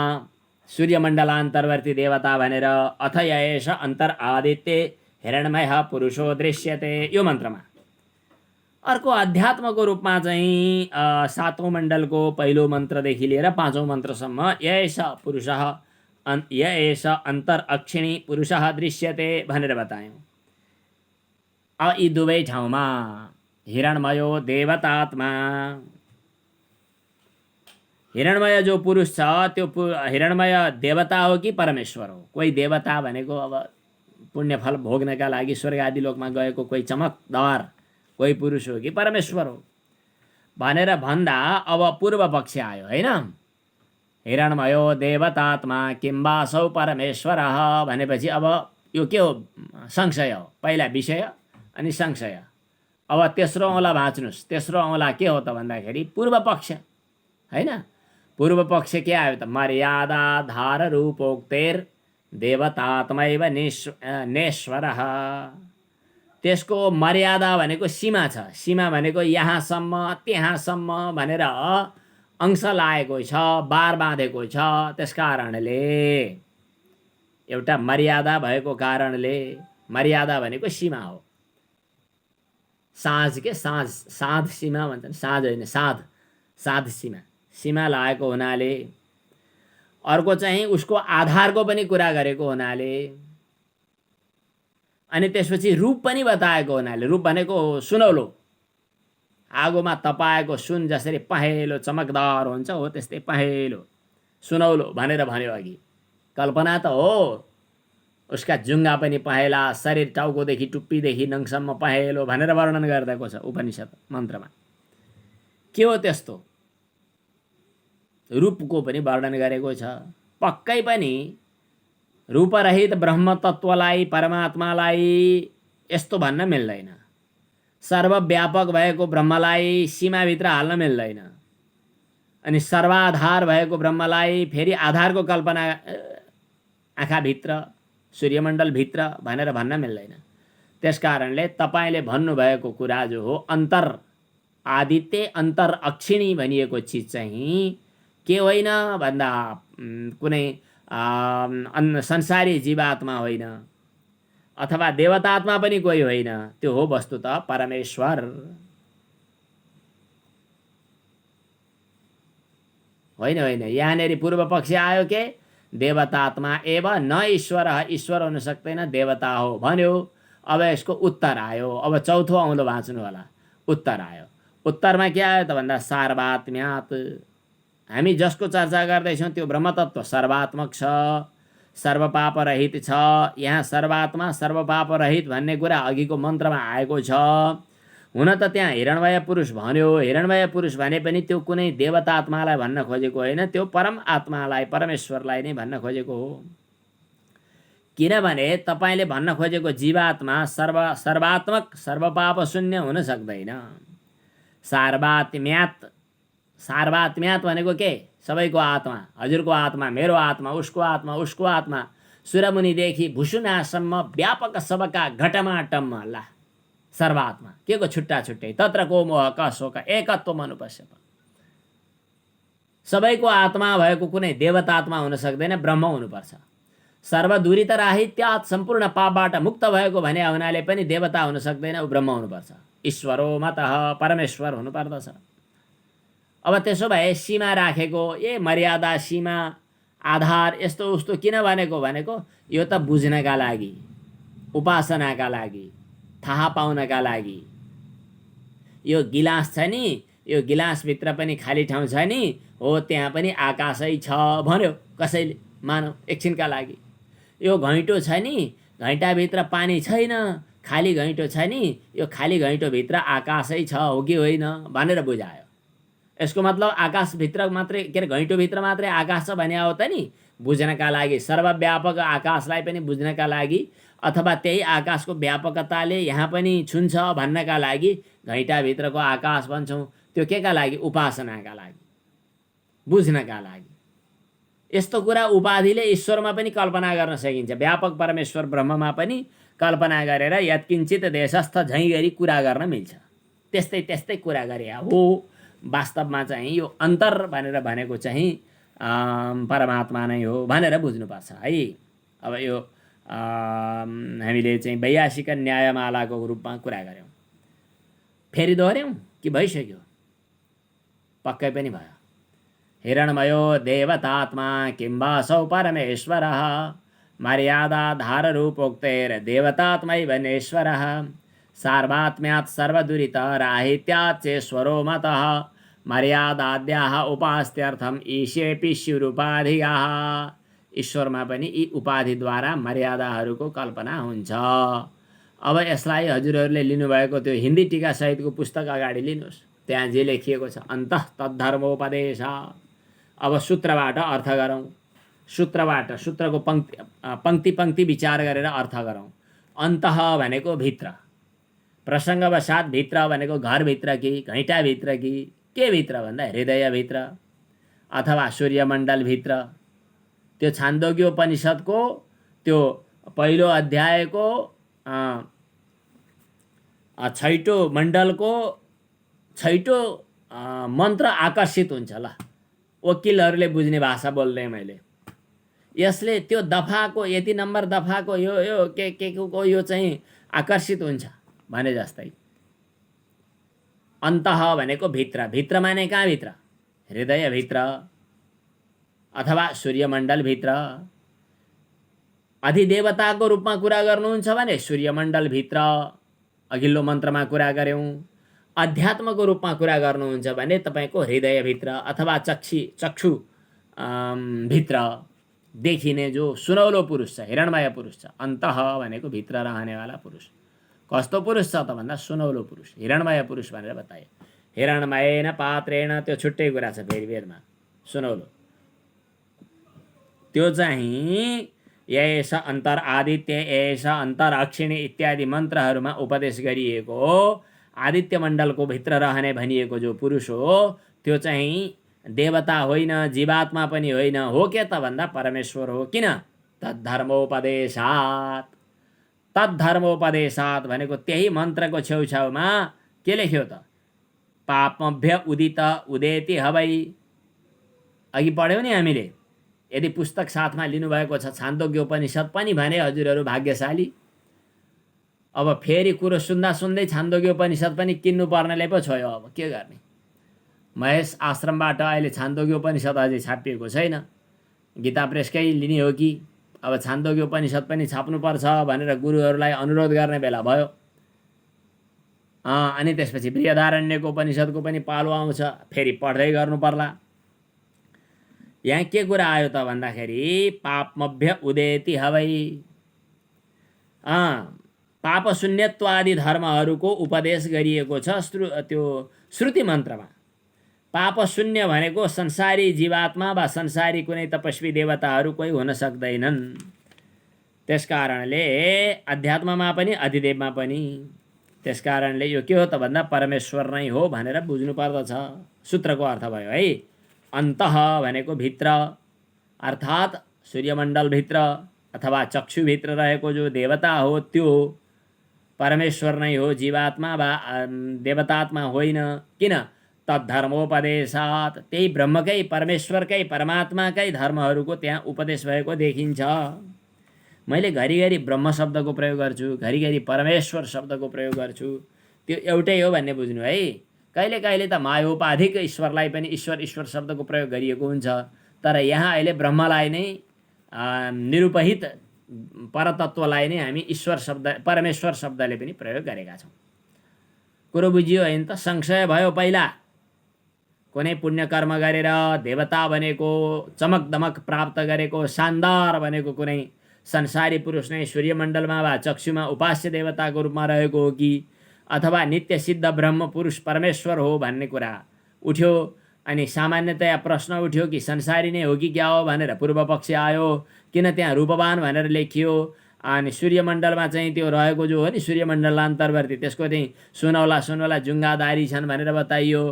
सूर्यमण्डलान्तर्वर्ती देवता भनेर, अथ यएष अन्तर आदित्य हिरणमय पुरुषो दृश्यते, यो मन्त्रमा। अर्को अध्यात्मको रूपमा चाहिँ सातौं मण्डलको पहिलो मन्त्रदेखि लिएर पाँचौं मन्त्रसम्म यएष पुरुषः यएष अन्तर अक्षिणी पुरुषः दृश्यते भनेर बतायौँ। अब यी दुवै ठाउँमा हिरणमयो देवतात्मा, हिरणमय जो पुरुष छ त्यो हिरणमय देवता हो कि परमेश्वर हो? कोही देवता भनेको अब पुण्यफल भोग्नका लागि स्वर्ग आदि लोकमा गएको कोही चमकदार कोही पुरुष हो कि परमेश्वर हो भनेर भन्दा अब पूर्व पक्ष आयो हैन। हिरणमयो देवतात्मा किम्बासौ परमेश्वरः भनेपछि अब यो के हो? संशय हो। पहिला विषय अनि संशय। अब तेस्रो औँला भाँच्नुस्। तेस्रो औँला के हो त भन्दाखेरि पूर्व पक्ष हैन। पूर्व पक्ष के आयो त? मर्यादाधार रूपोक्तेर देवतात्मैव नेश्वरः। त्यसको मर्यादा भनेको सीमा छ। सीमा भनेको यहाँसम्म त्यहाँसम्म भनेर अंश लागेको छ, बार बाँधेको छ। त्यसकारणले एउटा मर्यादा भएको कारणले, मर्यादा भनेको सीमा हो। साँझ के साँझ, साध सीमा भन्छन्, साँझ होइन साध, साध सीमा, सीमा लागेको हुनाले, अर्को चाहिँ उसको आधारको पनि कुरा गरेको हुनाले, अनि त्यसपछि रूप पनि बताएको हुनाले, रूप भनेको सुनौलो, आगोमा तपाएको सुन जसरी पहेँलो चमकदार हुन्छ हो त्यस्तै पहेँलो सुनौलो भनेर भन्यो अघि। कल्पना त हो, उसका जुङ्गा पनि पहेँला, शरीर टाउकोदेखि टुप्पीदेखि नङसम्म पहेँलो भनेर वर्णन गरिदिएको छ उपनिषद मन्त्रमा। के हो त्यस्तो? रूपको पनि वर्णन गरेको छ। पक्कै पनि रूपरहित ब्रह्म तत्त्वलाई, परमात्मालाई यस्तो भन्न मिल्दैन। सर्वव्यापक भएको ब्रह्मलाई सीमाभित्र हाल्न मिल्दैन। अनि सर्वाधार भएको ब्रह्मलाई फेरि आधारको कल्पना आँखाभित्र, सूर्यमण्डलभित्र भनेर भन्न मिल्दैन। त्यसकारणले तपाईँले भन्नुभएको कुरा जो हो अन्तर आदित्य, अन्तर अक्षिणी भनिएको चिज चाहिँ के होइन भन्दा कुनै संसारी जीवात्मा होइन, अथवा देवतात्मा पनि कोही होइन। त्यो हो वस्तुतः परमेश्वर। होइन होइन, यहाँनिर पूर्व पक्ष आयो के देवतात्मा एव न ईश्वर, ईश्वर हुन सक्दैन, देवता हो भन्यो। अब यसको उत्तर आयो। अब चौथो औँलो भाँच्नु होला। उत्तर आयो। उत्तरमा के आयो त भन्दा सार्वात्म्यात्। हामी जसको चर्चा गर्दैछौँ त्यो ब्रह्मतत्त्व सर्वात्मक छ, सर्वपापरहित छ। यहाँ सर्वात्मा सर्वपापरहित भन्ने कुरा अघिको मन्त्रमा आएको छ। हुन त त्यहाँ हिरण्मय पुरुष भन्यो, हिरण्मय पुरुष भने पनि त्यो कुनै देवता आत्मालाई भन्न खोजेको होइन, त्यो परम आत्मालाई, परमेश्वरलाई नै भन्न खोजेको हो। किनभने तपाईँले भन्न खोजेको जीवात्मा सर्वात्मक सर्वपाप शून्य हुन सक्दैन। सार्वत्म्यात भनेको के? सबैको आत्मा, हजुरको आत्मा, मेरो आत्मा, उसको आत्मा, सुरमुनिदेखि भुसुनासम्म व्यापक सबका घटमाटम्म ल सर्वात्मा। के को छुट्टा छुट्टै? तत्र को मोह क शोक एकत्वम अनुपश्यत। सबैको आत्मा भएको कुनै देवता आत्मा हुन सक्दैन, ब्रह्म हुनुपर्छ। सर्वदुरित राहित्यात् सम्पूर्ण पापबाट मुक्त भएको भने हुनाले पनि देवता हुन सक्दैन, ऊ ब्रह्म हुनुपर्छ। ईश्वरो मतः, परमेश्वर हुनुपर्दछ। अब त्यसो भए सीमा राखेको, मर्यादा, सीमा, आधार यस्तो उस्तो किन भनेको यो त बुझ्नका लागि, उपासनाका लागि, थाहा पाउनका लागि। यो गिलास छ नि, यो गिलासभित्र पनि खाली ठाउँ छ नि, हो त्यहाँ पनि आकाशै छ भन्यो कसैले, मानौ एकछिनका लागि। यो घैँटो छ नि, घैँटाभित्र पानी छैन, खाली घैँटो छ नि, यो खाली घैँटोभित्र आकाशै छ, हो कि होइन भनेर बुझायो। यसको मतलब आकाशभित्र मात्रै, के अरे घैँटोभित्र मात्रै आकाश छ भने हो त नि, बुझ्नका लागि, सर्वव्यापक आकाशलाई पनि बुझ्नका लागि, अथवा त्यही आकाशको व्यापकताले यहाँ पनि छुन्छ भन्नका लागि घैँटाभित्रको आकाश भन्छौँ। त्यो केका लागि? उपासनाका लागि, बुझ्नका लागि। यस्तो कुरा उपाधिले ईश्वरमा पनि कल्पना गर्न सकिन्छ, व्यापक परमेश्वर ब्रह्ममा पनि कल्पना गरेर यत्किञ्चित देशस्थ झैँ गरी कुरा गर्न मिल्छ। त्यस्तै कुरा गरे हो। वास्तवमा चाहिँ यो अन्तर भनेर भनेको चाहिँ परमात्मा नै हो भनेर बुझ्नुपर्छ है। अब यो हामीले चाहिँ वैयासिक न्यायमालाको रूपमा कुरा गऱ्यौँ। फेरि दोहोऱ्यौँ कि भइसक्यो? पक्कै पनि भयो। हिरण्मयो देवतात्मा किम्बासौ परमेश्वरः मर्यादाधाररूपोक्तैर्देवतात्मैव नेश्वरः सार्वात्म्यात् सर्वदुरित राहित्यात् चेश्वरो मतः मर्यादाद्याः उपास्त्यर्थम ईशेऽपि स्युरुपाधियाः। ईश्वरमा पनि यी उपाधिद्वारा मर्यादाहरूको कल्पना हुन्छ। अब यसलाई हजुरहरूले लिनुभएको त्यो हिन्दी टीका सहितको पुस्तक अगाडि लिनुहोस्, त्यहाँ जे लेखिएको छ अन्तः तद्धर्मोपदेशात्। अब सूत्रबाट अर्थ गरौँ, सूत्रको पंक्ति विचार गरेर अर्थ गरौँ। अन्तः भनेको भित्र, प्रसङ्गवशात् भित्र भनेको घरभित्र कि घैँटाभित्र कि के भित्र भन्दा हृदयभित्र अथवा सूर्यमण्डलभित्र। त्यो छान्दोग्योपनिषद्को त्यो पहिलो अध्यायको छैटौँ मण्डलको छैटौँ मन्त्र आकर्षित हुन्छ। ल वकिलहरूले बुझ्ने भाषा बोल्दै मैले, यसले त्यो दफाको यति नम्बर दफाको यो के को यो चाहिँ आकर्षित हुन्छ भने जस्तै। अन्तः भनेको भित्र, भित्र माने कहाँ भित्र? हृदयभित्र अथवा सूर्यमण्डलभित्र। अधिदेवताको रूपमा कुरा गर्नुहुन्छ भने सूर्यमण्डलभित्र अघिल्लो मन्त्रमा कुरा गऱ्यौँ। अध्यात्मको रूपमा कुरा गर्नुहुन्छ भने तपाईँको हृदयभित्र अथवा चक्षु भित्र देखिने जो सुनौलो पुरुष छ, हिरण्मय पुरुष छ। अन्तः भनेको भित्र रहनेवाला पुरुष। कस्तो पुरुष छ त भन्दा सुनौलो पुरुष, हिरण्मय पुरुष भनेर बताए। हिरण्मयेन पात्रेण, त्यो छुट्टै कुरा छ फेरि वेदमा। सुनौलो त्यो चाहिँ एष अन्तर आदित्य, एष अन्तर अक्षिणी इत्यादि मन्त्रहरूमा उपदेश गरिएको आदित्य मण्डलको भित्र रहने भनिएको जो पुरुष हो, त्यो चाहिँ देवता होइन, जीवात्मा पनि होइन। हो के त भन्दा परमेश्वर हो। किन? तद्धर्मोपदेशात्। तद्धर्मोपदेशात् भनेको त्यही मन्त्रको छेउछाउमा के लेख्यो त? पापमभ्य उदित उदेति हवै। अघि पढ्यौँ नि हामीले। यदि पुस्तक साथमा लिनुभएको छ छान्दोग्योपनिषद पनि भने हजुरहरू भाग्यशाली। अब फेरि कुरो सुन्दै छान्दोग्योपनिषद पनि किन्नु पर्नेले पो छोयो। अब के गर्ने? महेश आश्रमबाट अहिले छान्दोग्योपनिषद अझै छापिएको छैन, गीता प्रेसकै लिने हो कि अब छान्दोग्योपनिषद पनि छाप्नुपर्छ भनेर गुरुहरूलाई अनुरोध गर्ने बेला भयो। अनि त्यसपछि बृहदारण्यको उपनिषदको पनि पालो आउँछ, फेरि पढ्दै गर्नु पर्ला। यहाँ के कुरा आयो त भन्दाखेरि पापमभ्य उदेति हवै। पाप शून्यत्वादि धर्महरूको उपदेश गरिएको छ त्यो श्रुति मन्त्रमा। पाप शून्य भनेको संसारी जीवात्मा वा संसारी कुनै तपस्वी देवताहरू कोही हुन सक्दैनन्। त्यसकारणले अध्यात्ममा पनि अधिदेवमा पनि। त्यसकारणले यो के हो त भन्दा परमेश्वर नै हो भनेर बुझ्नु पर्दछ। सूत्रको अर्थ भयो है। अन्तः भनेको भित्र, अर्थात् सूर्यमण्डलभित्र अथवा चक्षुभित्र रहेको जो देवता हो त्यो परमेश्वर नै हो, जीवात्मा वा देवतात्मा होइन। किन? तद्धर्मोपदेशात्, त्यही ब्रह्मकै परमेश्वरकै परमात्माकै धर्महरूको त्यहाँ उपदेश भएको देखिन्छ। मैले घरिघरि ब्रह्म शब्दको प्रयोग गर्छु, घरिघरि परमेश्वर शब्दको प्रयोग गर्छु, त्यो एउटै हो भन्ने बुझ्नु है। कहिले कहिले त मायोपाधिक ईश्वरलाई पनि ईश्वर ईश्वर शब्दको प्रयोग गरिएको हुन्छ, तर यहाँ अहिले ब्रह्मलाई नै निरुपहित परतत्वलाई नै हामी ईश्वर शब्द परमेश्वर शब्दले पनि प्रयोग गरेका छौँ। कुरो बुझियो होइन त? संशय भयो पहिला। कुनै पुण्यकर्म गरेर देवता बनेको, चमकदमक प्राप्त गरेको, शानदार बनेको कुनै संसारी पुरुष नै सूर्यमण्डलमा वा चक्षुमा उपास्य देवताको रूपमा रहेको हो कि अथवा नित्य सिद्ध ब्रह्म पुरुष परमेश्वर हो भन्ने कुरा उठ्यो। अनि सामान्यतया प्रश्न उठ्यो कि संसारी नै हो कि क्या हो भनेर पूर्व पक्ष आयो। किन त्यहाँ रूपवान भनेर लेखियो? अनि सूर्यमण्डलमा चाहिँ त्यो रहेको जो हो नि सूर्यमण्डलान्तर्वर्ती, त्यसको चाहिँ सुनौला सुनौला जुङ्गादारी छन् भनेर बताइयो।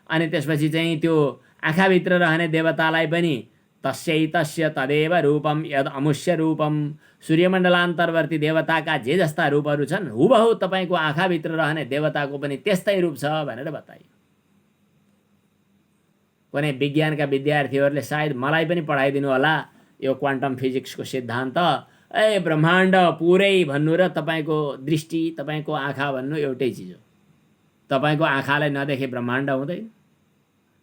अनि त्यसपछि चाहिँ त्यो आँखाभित्र रहने देवतालाई पनि तस्यै तदेव रूपम यद अमुष्य रूपम, सूर्यमण्डलान्तर्वर्ती देवताका जे जस्ता रूपहरू छन् हुबहु तपाईँको आँखाभित्र रहने देवताको पनि त्यस्तै रूप छ भनेर बताइयो। कुनै विज्ञानका विद्यार्थीहरूले सायद मलाई पनि पढाइदिनु होला यो क्वान्टम फिजिक्सको सिद्धान्त। ब्रह्माण्ड पुरै भन्नु र तपाईँको दृष्टि, तपाईँको आँखा भन्नु एउटै चिज हो। तपाईँको आँखालाई नदेखे ब्रह्माण्ड हुँदैन,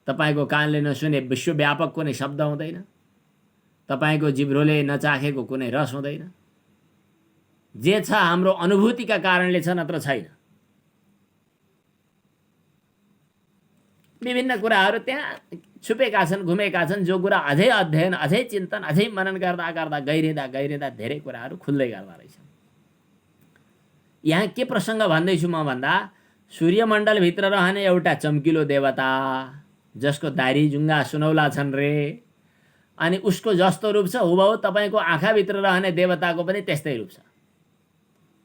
तपाईँको कानले नसुने विश्वव्यापक कुनै शब्द हुँदैन, तपाईँको जिब्रोले नचाखेको कुनै रस हुँदैन। जे छ हाम्रो अनुभूतिका कारणले छ, नत्र छैन। विभिन्न कुराहरू त्यहाँ छुपेका छन्, घुमेका छन्, जो कुरा अझै अध्ययन, अझै चिन्तन, अझै मनन गर्दा गर्दा गहिरिँदा धेरै कुराहरू खुल्दै गर्दा रहेछ। यहाँ के प्रसङ्ग भन्दैछु म भन्दा सूर्यमण्डलभित्र रहने एउटा चम्किलो देवता जसको दारी जुङ्गा सुनौला छन् रे, अनि उसको जस्तो रूप छ हुबहु तपाईँको आँखाभित्र रहने देवताको पनि त्यस्तै रूप छ,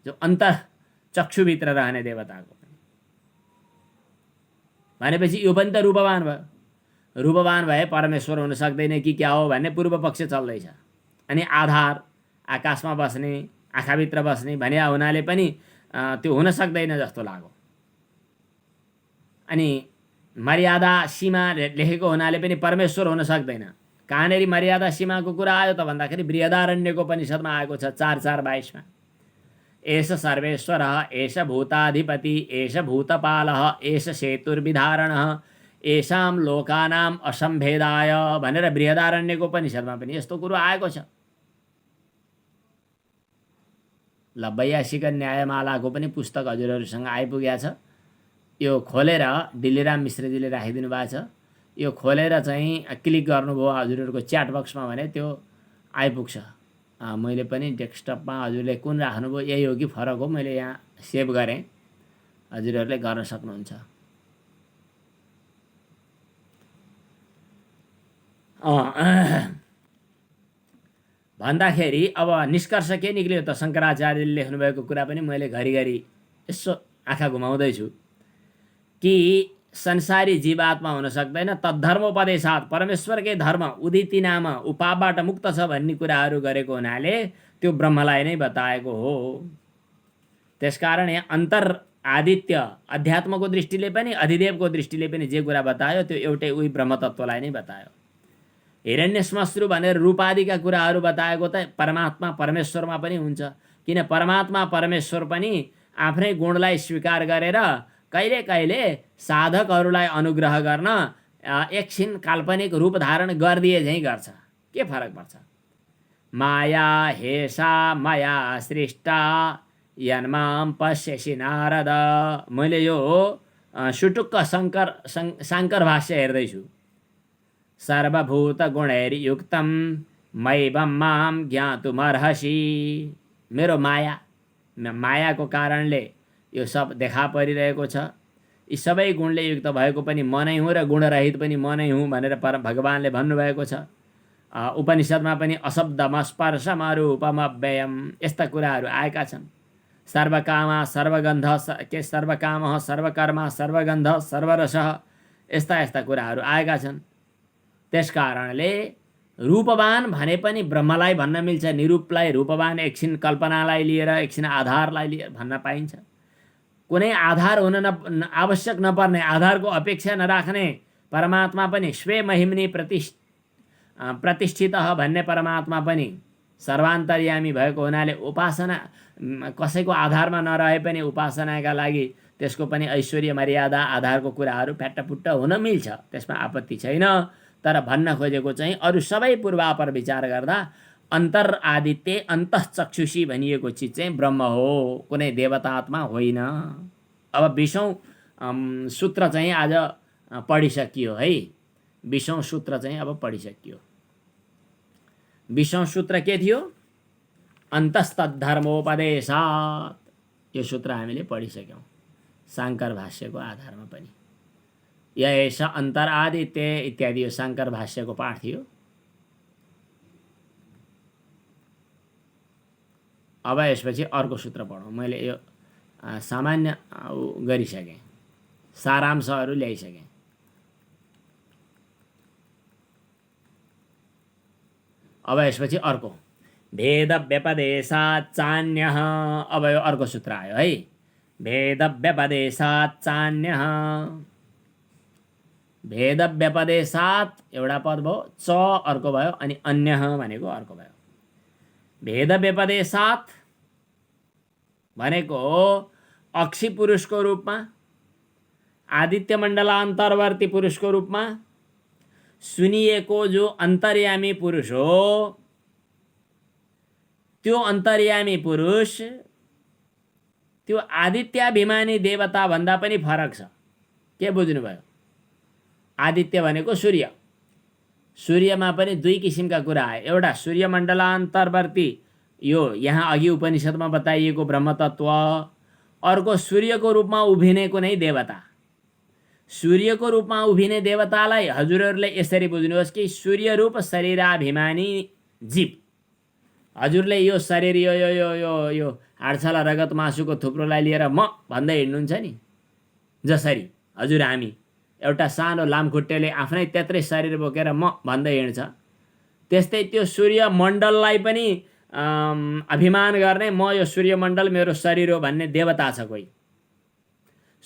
जो अन्तर चक्षुभित्र रहने देवताको पनि। भनेपछि यो पनि त रूपवान भयो। रूपवान भए परमेश्वर हुन सक्दैन कि क्या हो भन्ने पूर्व पक्ष चल्दैछ। अनि आधार आकाशमा बस्ने, आँखाभित्र बस्ने भन्या हुनाले पनि त्यो हुन सक्दैन जस्तो लाग्यो। अनि मर्यादा सीमा लेखेको हुनाले पनि परमेश्वर हुन सक्दैन। कहाँनेरि मर्यादा सीमाको कुरा आयो त भन्दाखेरि बृहदारण्यको उपनिषदमा आएको छ 4:4-22 एष सर्वेश्वरः एष भूताधिपति एष भूतपालः एष सेतुर्विधारणः एषां लोकानाम् असम्भेदाय भनेर बृहदारण्यको उपनिषदमा पनि यस्तो कुरो आएको छ। ल 82 न्यायमालाको पनि पुस्तक हजुरहरूसँग आइपुगेको छ। यो खोलेर डिल्लीराम मिश्रजीले राखिदिनु भएको छ। यो खोलेर चाहिँ क्लिक गर्नुभयो हजुरहरूको च्याट बक्समा भने त्यो आइपुग्छ। मैले पनि डेस्कटपमा हजुरले कुन राख्नुभयो यही हो कि फरक हो, मैले यहाँ सेभ गरेँ, हजुरहरूले गर्न सक्नुहुन्छ। भन्दाखेरि अब निष्कर्ष के निक्ल्यो त? शङ्कराचार्यले लेख्नुभएको कुरा पनि मैले घरिघरि यसो आँखा घुमाउँदैछु कि संसारी जीवात्मा हुन सक्दैन। तद्धर्मोपदेशात्, परमेश्वरकै धर्म उदिति नाम उपाबाट मुक्त छ भन्ने कुराहरू गरेको हुनाले त्यो ब्रह्मलाई नै बताएको हो। त्यसकारण यहाँ अन्तर आदित्य अध्यात्मको दृष्टिले पनि अधिदेवको दृष्टिले पनि जे कुरा बतायो त्यो एउटै उही ब्रह्मतत्त्वलाई नै बतायो। हिरण्यश्मश्रु भनेर रूपादिका कुराहरू बताएको त परमात्मा परमेश्वरमा पनि हुन्छ। किन? परमात्मा परमेश्वर पनि आफ्नै गुणलाई स्वीकार गरेर कहिले कहिले साधकहरूलाई अनुग्रह गर्न एकछिन काल्पनिक रूप धारण गरिदिए झैँ गर्छ। के फरक पर्छ? माया हेसा माया सृष्टा यन्माम पश्यसि नारद। मैले यो सुटुक्क शाङ्कर भाष्य हेर्दैछु। सर्वभूत गुणैर्युक्तं मैवं मां ज्ञातुमर्हसि। मेरो माया मायाको कारणले यो सब देखा परिरहेको छ। यी सबै गुणले युक्त भएको पनि म नै हुँ र गुणरहित पनि म नै हुँ भनेर भगवानले भन्नुभएको छ। उपनिषदमा पनि अशब्दमस्पर्शमरूपमव्ययम् यस्ता कुराहरू आएका छन्। सर्वकामा सर्वगन्ध सर्वकामः सर्वकर्मा सर्वगन्ध सर्वरसः यस्ता यस्ता कुराहरू आएका छन्। त्यस कारणले रूपवान भने पनि ब्रह्मलाई भन्न मिल्छ। निरूपलाई रूपवान एकछिन कल्पनालाई लिएर एकछिन आधारलाई लिएर भन्न पाइन्छ। कुनै आधार हुन आवश्यक नपर्ने, आधारको अपेक्षा नराख्ने परमात्मा पनि स्वे महिम्नि प्रतिष्ठितः भन्ने परमात्मा पनि सर्वान्तर्यामी भएको हुनाले उपासना कसैको आधारमा नरहे पनि उपासनाका लागि त्यसको पनि ऐश्वर्य मर्यादा आधारको कुराहरू फ्याट्टफुट्ट हुन मिल्छ, त्यसमा आपत्ति छैन। तर भन्न खोजेको चाहिँ अरू सबै पूर्वापर विचार गर्दा अन्तर आदित्य अन्तःचक्षुषी भनिएको चिज चाहिँ ब्रह्म हो, कुनै देवतात्मा होइन। अब 20औं सूत्र चाहिँ आज पढिसकियो है। 20औं सूत्र चाहिँ अब पढिसकियो। 20औं सूत्र के थियो? अन्तस्तद्धर्मोपदेशात्। यो सूत्र हामीले पढिसक्यौँ शाङ्कर भाष्यको आधारमा पनि। यश अन्तर आदित्य इत्यादि यो शाङ्कर भाष्यको पाठ थियो। अब यसपछि अर्को सूत्र पढौँ। मैले यो सामान्य गरिसकेँ, सारांशहरू ल्याइसकेँ। अब यसपछि अर्को भेद व्यपदेशात् चान्यः। अब यो अर्को सूत्र आयो है। भेद व्यपदेशात् चान्यः। भेद व्यपदेशात् एउटा पद भयो, च अर्को भयो, अनि अन्यः भनेको अर्को भयो। भेद व्यपदेशात् भनेको अक्षी पुरुषको रूपमा, आदित्य मण्डलान्तर्वर्ती पुरुषको रूपमा सुनिएको जो अन्तर्यामी पुरुष हो, त्यो अन्तर्यामी पुरुष त्यो आदित्याभिमानी देवता भन्दा पनि फरक छ। के बुझ्नुभयो? आदित्य भनेको सूर्य। सूर्यमा पनि दुई किसिमका कुरा आए। एउटा सूर्यमण्डलान्तर्वर्ती, यो यहाँ अघि उपनिषदमा बताइएको ब्रह्मतत्व। अर्को सूर्यको रूपमा उभिने कुनै देवता। सूर्यको रूपमा उभिने देवतालाई हजुरहरूले यसरी बुझ्नुहोस् कि सूर्य रूप शरीराभिमानी जीव। हजुरले यो शरीर यो यो यो यो यो हाडछाला रगत मासुको थुप्रोलाई लिएर म भन्दै हिँड्नुहुन्छ नि, जसरी हजुर हामी एउटा सानो लामखुट्टेले आफ्नै त्यत्रै शरीर बोकेर म भन्दै हिँड्छ, त्यस्तै त्यो सूर्यमण्डललाई पनि अभिमान गर्ने, म यो सूर्यमण्डल मेरो शरीर हो भन्ने देवता छ कोही।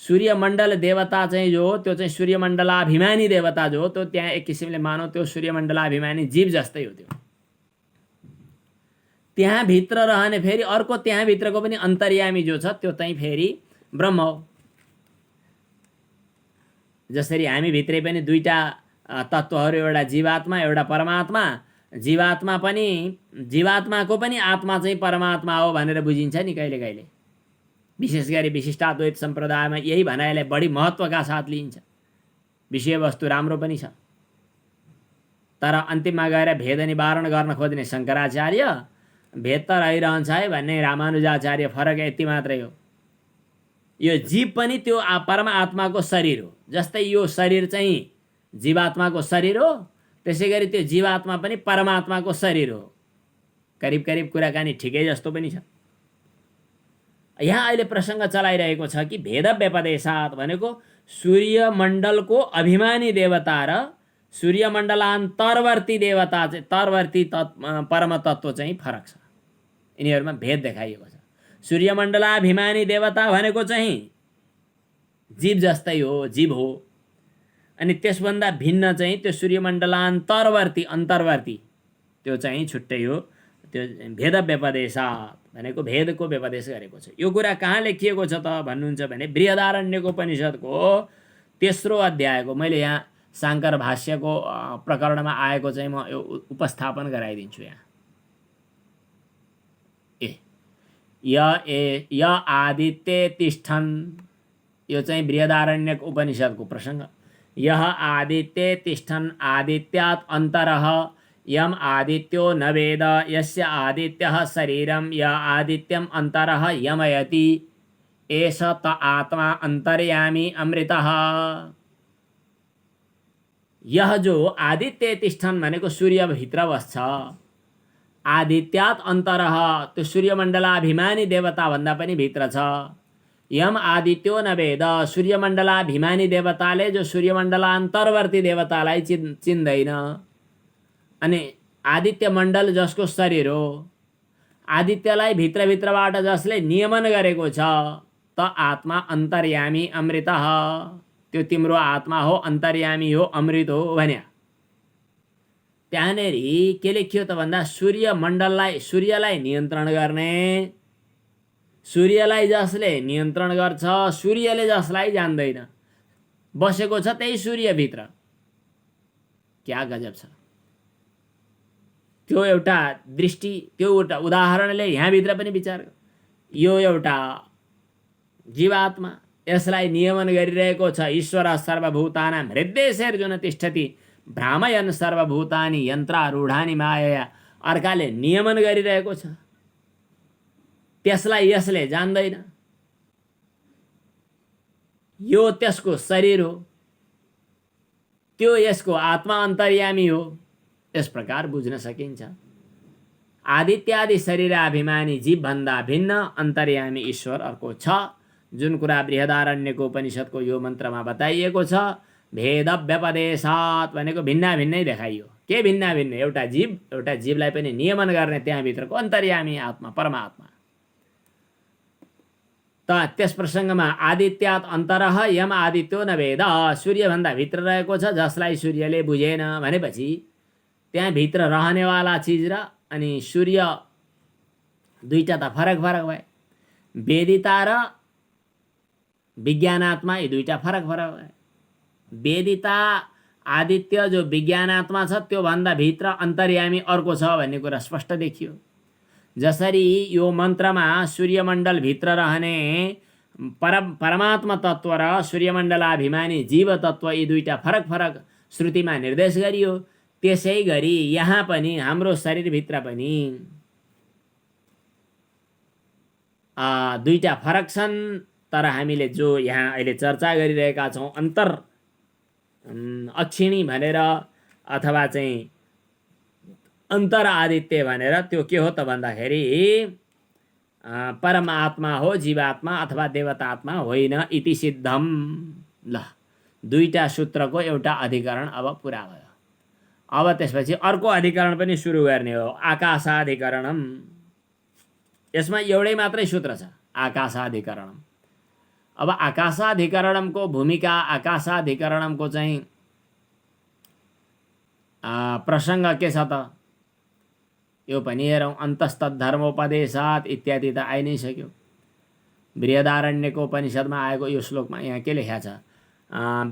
सूर्यमण्डल देवता चाहिँ जो हो त्यो चाहिँ सूर्यमण्डलाभिमानी देवता जो हो त्यो त्यहाँ एक किसिमले मानौ त्यो सूर्यमण्डलाभिमानी जीव जस्तै हो। त्यो त्यहाँ भित्र रहने फेरि अर्को त्यहाँ भित्रको पनि अन्तर्यामी जो छ त्यो चाहिँ फेरि ब्रह्म हो। जसरी हामी भित्रै पनि दुईटा तत्त्वहरू, एउटा जीवात्मा एउटा परमात्मा। जीवात्माको पनि आत्मा चाहिँ परमात्मा हो भनेर बुझिन्छ नि कहिले कहिले। विशेष गरी विशिष्टाद्वैत सम्प्रदायमा यही भनाइलाई बढी महत्त्वका साथ लिइन्छ। विषयवस्तु राम्रो पनि छ, तर अन्तिममा गएर भेद निवारण गर्न खोज्ने शङ्कराचार्य भेद त रहिरहन्छ है भन्ने रामानुजाचार्य, फरक यति मात्रै हो। यो जीव पनि त्यो परमात्माको शरीर हो। जस्तै यो शरीर चाहिँ जीवात्माको शरीर हो, त्यसै गरी त्यो जीवात्मा पनि परमात्माको शरीर हो। करिब करिब कुराकानी ठिकै जस्तो पनि छ। यहाँ अहिले प्रसङ्ग चलाइरहेको छ कि भेद व्यपदेशात् भनेको सूर्यमण्डलको अभिमानी देवता र सूर्यमण्डलान्तर्वर्ती देवता चाहिँ तरवर्ती परमतत्त्व चाहिँ फरक छ। यिनीहरूमा भेद देखाइएको छ। सूर्यमण्डलाभिमानी देवता भनेको चाहिँ जीव जस्तै हो, जीव हो। अनि त्यसभन्दा भिन्न चाहिँ त्यो सूर्यमण्डलान्तर्वर्ती अन्तर्वर्ती त्यो चाहिँ छुट्टै हो। त्यो भेद व्यपदेशात् भनेको भेदको व्यपदेश गरेको छ। यो कुरा कहाँ लेखिएको छ त भन्नुहुन्छ भने बृहदारण्यक उपनिषदको 3रो अध्यायको, मैले यहाँ शाङ्कर भाष्यको प्रकरणमा आएको चाहिँ म यो उपस्थापन गराइदिन्छु। यहाँ य आदित्य तिष्ठन्, यो चाहिँ बृहदारण्यक उपनिषदको प्रसङ्ग। यह आदित्य तिष्ठन् आदित्यात् अन्तरः यम आदित्यो न वेद यस्य आदित्यः शरीरम य आदित्यम अंतरः यमयति एष त आत्मा अंतर्यामी अमृतः। यह जो आदित्य तिष्ठन भनेको सूर्यभित्र बस्छ। आदित्यात अन्तरः त्यो सूर्यमण्डलाभिमानी देवता भन्दा पनि भित्र छ। यम आदित्यो न वेद सूर्यमण्डलाभिमानी देवताले जो सूर्यमण्डलान्तर्वर्ती देवतालाई चिन्दैन। अनि आदित्य मण्डल जसको शरीर हो, आदित्यलाई भित्रभित्रबाट जसले नियमन गरेको छ, त आत्मा अन्तर्यामी अमृतः, त्यो तिम्रो आत्मा हो, अन्तर्यामी हो, अमृत हो भन्या। त्यहाँनेरि के लेखियो त भन्दा सूर्यमण्डललाई, सूर्यलाई नियन्त्रण गर्ने, सूर्यलाई जसले नियन्त्रण गर्छ, सूर्यले जसलाई जान्दैन, बसेको छ त्यही सूर्यभित्र। क्या गजब छ। त्यो एउटा दृष्टि, त्यो एउटा उदाहरणले यहाँभित्र पनि विचार गर। यो एउटा जीवात्मा, यसलाई नियमन गरिरहेको छ ईश्वर सर्वभूतानां हृदयेर्जुन तिष्ठति भ्रामयन् सर्वभूतानि यन्त्रारूढानि मायया। अर्काले नियमन गरिरहेको छ, त्यसलाई यसले जान्दैन। यो त्यसको शरीर हो, त्यो यसको आत्मा अन्तर्यामी हो। यस प्रकार बुझ्न सकिन्छ। आदित्यादि शरीराभिमानी जीवभन्दा भिन्न अन्तर्यामी ईश्वर अर्को छ, जुन कुरा बृहदारण्यको उपनिषदको यो मन्त्रमा बताइएको छ। भेद व्यपदेशात् भनेको भिन्ना भिन्नै देखाइयो। के भिन्ना भिन्न? एउटा जीवलाई पनि नियमन गर्ने त्यहाँभित्रको अन्तर्यामी आत्मा परमात्मा। त त्यस प्रसङ्गमा आदित्यात अन्तरः यम आदित्यो न वेद, सूर्यभन्दा भित्र रहेको छ जसलाई सूर्यले बुझेन भनेपछि त्यहाँ भित्र रहनेवाला चिज र अनि सूर्य दुईटा त फरक फरक भए। वेदिता र विज्ञानात्मा यी दुईटा फरक फरक भए। वेदिता आदित्य जो विज्ञानात्मा छ त्यो भन्दा भित्र अन्तर्यामी अर्को छ भन्ने कुरा स्पष्ट देखियो। जसरी यो मन्त्रमा सूर्यमण्डल भित्र रहने परमात्मा तत्त्व र सूर्यमण्डलाभिमानी जीव तत्त्व यी दुईटा फरक फरक श्रुतिमा निर्देश गरियो, त्यसै गरी यहाँ पनि हाम्रो शरीरभित्र पनि दुईटा फरक छन्। तर हामीले जो यहाँ अहिले चर्चा गरिरहेका छौँ अन्तर अक्षिणी भनेर अथवा चाहिँ अन्तर आदित्य भनेर, त्यो के हो त भन्दाखेरि परमात्मा हो, जीवात्मा अथवा देवतात्मा होइन इति सिद्धम। ल, दुईटा सूत्रको एउटा अधिकरण अब पुरा भयो। अब त्यसपछि अर्को अधिकरण पनि सुरु गर्ने हो, आकाशाधिकरणम। यसमा एउटै मात्रै सूत्र छ, आकाशाधिकरणम। अब आकाशाधिकरणमको भूमिका, आकाशाधिकरणमको चाहिँ प्रसङ्ग के छ त यो पनि हेरौँ। अन्तस्तद्धर्मोपदेशात् इत्यादि त आइ नै सक्यो। बृहदारण्यको उपनिषदमा आएको यो श्लोकमा यहाँ के लेखा छ?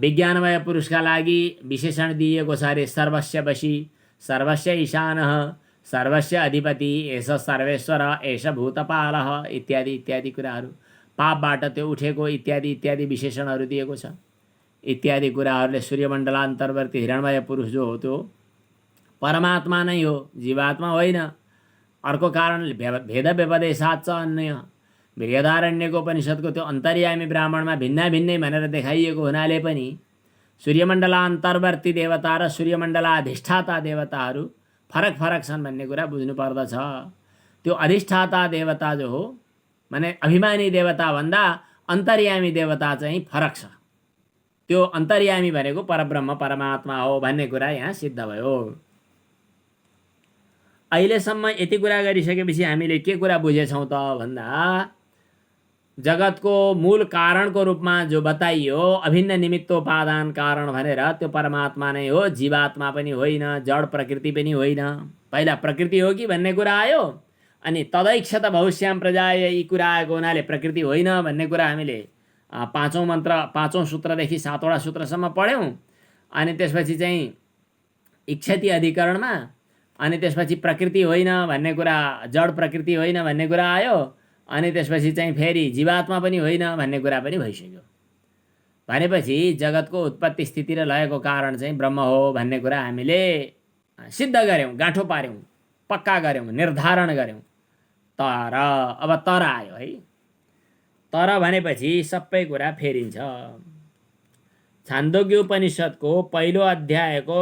विज्ञानमय पुरुषका लागि विशेषण दिइएको छ अरे, सर्वस्य वशी, सर्वस्य ईशानः, सर्वस्य अधिपति, एष सर्वेश्वर, एष भूतपालः इत्यादि इत्यादि कुराहरू। पापबाट त्यो उठेको इत्यादि इत्यादि विशेषणहरू दिएको छ। इत्यादि कुराहरूले सूर्यमण्डलान्तर्वर्ती हिरण्मय पुरुष जो हो त्यो परमात्मा नै हो, जीवात्मा होइन। अर्को कारणले भेद व्यपदेशात् च अन्य, बृहदारण्यको उपनिषदको त्यो अन्तर्यामी ब्राह्मणमा भिन्ना भिन्नै भनेर देखाइएको हुनाले पनि सूर्यमण्डलान्तर्वर्ती देवता र सूर्यमण्डलाधिष्ठाता देवताहरू फरक फरक छन् भन्ने कुरा बुझ्नु पर्दछ। त्यो अधिष्ठाता देवता जो हो माने अभिमानी देवता भन्दा अन्तर्यामी देवता चाहिँ फरक छ। त्यो अन्तर्यामी भनेको परब्रह्म परमात्मा हो भन्ने कुरा यहाँ सिद्ध भयो। अहिलेसम्म यति कुरा गरिसकेपछि हामीले के कुरा बुझेछौँ त भन्दा, जगतको मूल कारणको रूपमा जो बताइयो अभिन्न निमित्तोपादान कारण भनेर, त्यो परमात्मा नै हो, जीवात्मा पनि होइन, जड प्रकृति पनि होइन। पहिला प्रकृति हो कि भन्ने कुरा आयो, अनि तदैक्षत भविष्याम प्रजाय यी कुरा आएको हुनाले प्रकृति होइन भन्ने कुरा हामीले पाँचौँ मन्त्र, पाँचौँ सूत्रदेखि सातवटा सूत्रसम्म पढ्यौँ। अनि त्यसपछि चाहिँ इच्छति अधिकरणमा अनि त्यसपछि प्रकृति होइन भन्ने कुरा, जड प्रकृति होइन भन्ने कुरा आयो। अनि त्यसपछि चाहिँ फेरि जीवात्मा पनि होइन भन्ने कुरा पनि भइसक्यो। भनेपछि जगतको उत्पत्ति स्थिति र लयको कारण चाहिँ ब्रह्म हो भन्ने कुरा हामीले सिद्ध गऱ्यौँ, गाँठो पार्यौँ, पक्का गऱ्यौँ, निर्धारण गऱ्यौँ। तर अब तर आयो है। तर भनेपछि सबै कुरा फेरिन्छ। छान्दोग्य उपनिषदको पहिलो अध्यायको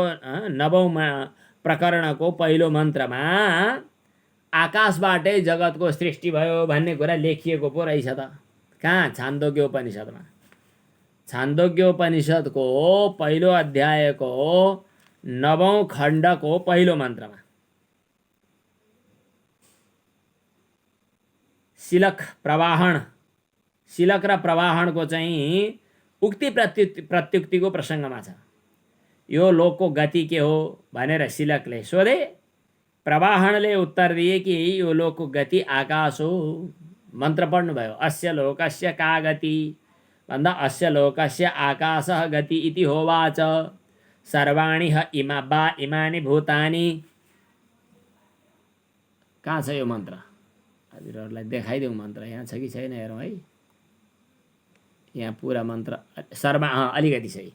9औं प्रकरणको पहिलो मन्त्रमा आकाशबाटै जगतको सृष्टि भयो भन्ने कुरा लेखिएको पो रहेछ त। कहाँ? छान्दोग्य उपनिषदमा। छान्दोग्य उपनिषदको पहिलो अध्यायको 9औं खण्डको पहिलो मन्त्रमा शिलक प्रवाहण, शिलक र प्रवाहणको चाहिँ उक्ति प्रत्युक्तिको प्रसङ्गमा छ। यो लोकको गति के हो भनेर शिलकले सोधे। प्रवाहणले उत्तर दिए कि यो लोकको गति आकाश हो। मन्त्र पढ्नुभयो। अस्य लोकस्य का गति भन्दा अस्य लोकस्य आकाशः गति इति होवाच। सर्वाणि ह इमानि भूतानि। कहाँ छ यो मन्त्र? हजुरहरूलाई देखाइदेऊ मन्त्र यहाँ छ कि छैन हेरौँ है। यहाँ पुरा मन्त्र अलिकति सही।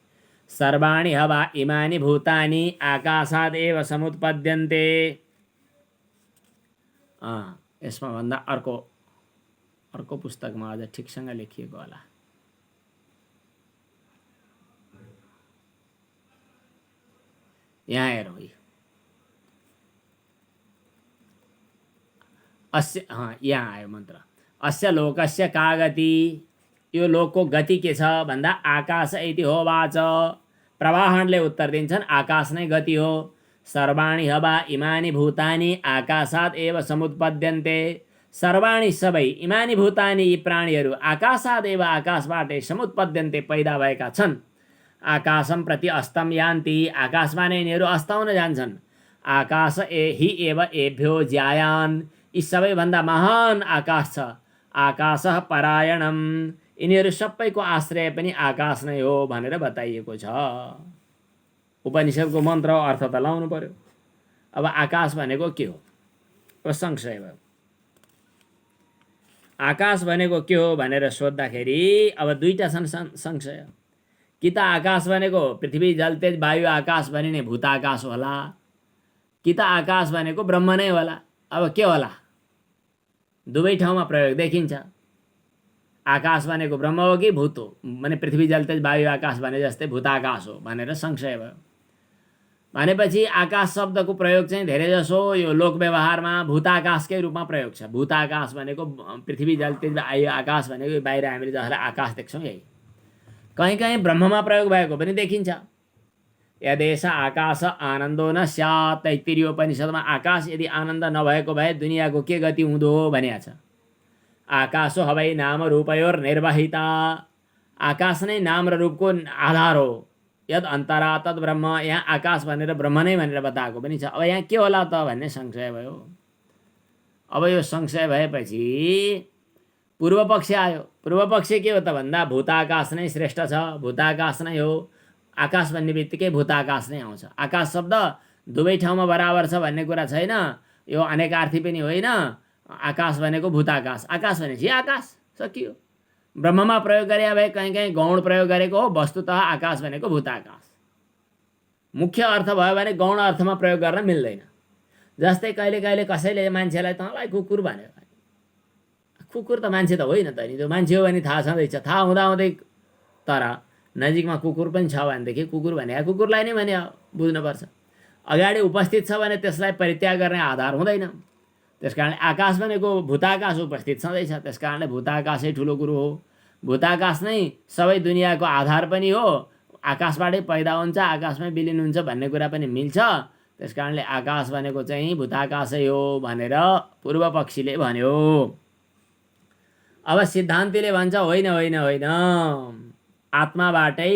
सर्वाणि ह इमानि भूतानि आकाशादेव समुत्पद्यन्ते। यसमा भन्दा अर्को पुस्तकमा अझ ठिकसँग लेखिएको होला। यहाँ हेरौँ है। यहाँ आयो मन्त्र। अस्य लोकस्य का गति। यो लोकको गति के छ भन्दा आकाश इति होवाच। प्रवाहणले उत्तर दिन्छन् आकाश नै गति हो। सर्वाणि हवा इमानि भूतानि आकाशात् एव समुत्पद्यन्ते। सर्वाणि सबै इमानि भूतानि यी प्राणीहरू आकाशात् एव आकाशबाटै समुत्पद्यन्ते पैदा भएका छन्। आकाशम प्रति अस्तम यान्ति। आकाशमा नै यिनीहरू अस्ताउन जान्छन्। आकाश हि एव एभ्यो ज्यायान्। यी सबैभन्दा महान आकाश छ। आकाशः परायणम। यिनीहरू सबैको आश्रय पनि आकाश नै हो भनेर बताइएको छ। उपनिषदको मन्त्र अर्थ त लाउनु पर्यो। अब आकाश भनेको के हो? अब संशय भयो। आकाश भनेको के हो भनेर सोद्धाखेरि अब दुईटा छन् संशय। कि त आकाश भनेको पृथ्वी जल तेज वायु आकाश भनिने भूत आकाश होला, कि त आकाश भनेको ब्रह्म नै होला। अब के होला? दुवै ठाउँमा प्रयोग देखिन्छ। आकाश भनेको ब्रह्म हो कि भूत हो? माने पृथ्वी जल तेज वायु आकाश भने जस्तै भूताकाश हो भनेर संशय भयो। भनेपछि आकाश शब्दको प्रयोग चाहिँ धेरै जसो यो लोक व्यवहारमा भूताकाशकै रूपमा प्रयोग छ। भूताकाश भनेको पृथ्वी जल तेज वायु आकाश भनेको बाहिर हामीले जसलाई आकाश देख्छौँ यही। कहीँ कहीँ ब्रह्ममा प्रयोग भएको पनि देखिन्छ। यदेश आकाश आनन्दो न स्यात्। तैत्तिरीय उपनिषदमा आकाश यदि आनन्द नभएको भए दुनियाँको के गति हुँदो भनिएको छ। आकाशो हवै नाम रूपयोर निर्वाहिता। आकाश नै नाम र रूपको आधार हो। यद अन्तरा तद ब्रह्म। यहाँ आकाश भनेर ब्रह्म नै भनेर बताएको पनि छ। अब यहाँ के होला त भन्ने संशय भयो। अब यो संशय भएपछि पूर्व पक्ष आयो। पूर्व पक्ष के हो त भन्दा भूताकाश नै श्रेष्ठ छ, भूताकाश नै हो। आकाश भन्ने बित्तिकै भूताकाश नै आउँछ। आकाश शब्द दुवै ठाउँमा बराबर छ भन्ने कुरा छैन। यो अनेकार्थी पनि होइन। आकाश भनेको भूताकाश, आकाश भनेपछि आकाश, सकियो। ब्रह्ममा प्रयोग गरे भए कहीँ कहीँ गौण प्रयोग गरेको हो। वस्तुतः आकाश भनेको भूताकाश। मुख्य अर्थ भयो भने गौण अर्थमा प्रयोग गर्न मिल्दैन। जस्तै कहिले कहिले कसैले मान्छेलाई तँलाई कुकुर भन्यो। कुकुर त मान्छे त होइन त नि, त्यो मान्छे हो भने थाहा छँदैछ। थाहा हुँदाहुँदै तर नजिकमा कुकुर पनि छ भनेदेखि कुकुर भने कुकुरलाई नै भने बुझ्नुपर्छ। अगाडि उपस्थित छ भने त्यसलाई परित्याग गर्ने आधार हुँदैन। त्यसकारणले आकाश भनेको भूताकाश उपस्थित छँदैछ। त्यसकारणले भूताकाशै ठुलो कुरो हो। भूताकाश नै सबै दुनियाँको आधार पनि हो। आकाशबाटै पैदा हुन्छ, आकाशमै विलिन हुन्छ भन्ने कुरा पनि मिल्छ। त्यसकारणले आकाश भनेको चाहिँ भूताकाशै हो भनेर पूर्व पक्षीले भन्यो। अब सिद्धान्तीले भन्छ होइन होइन होइन, आत्माबाटै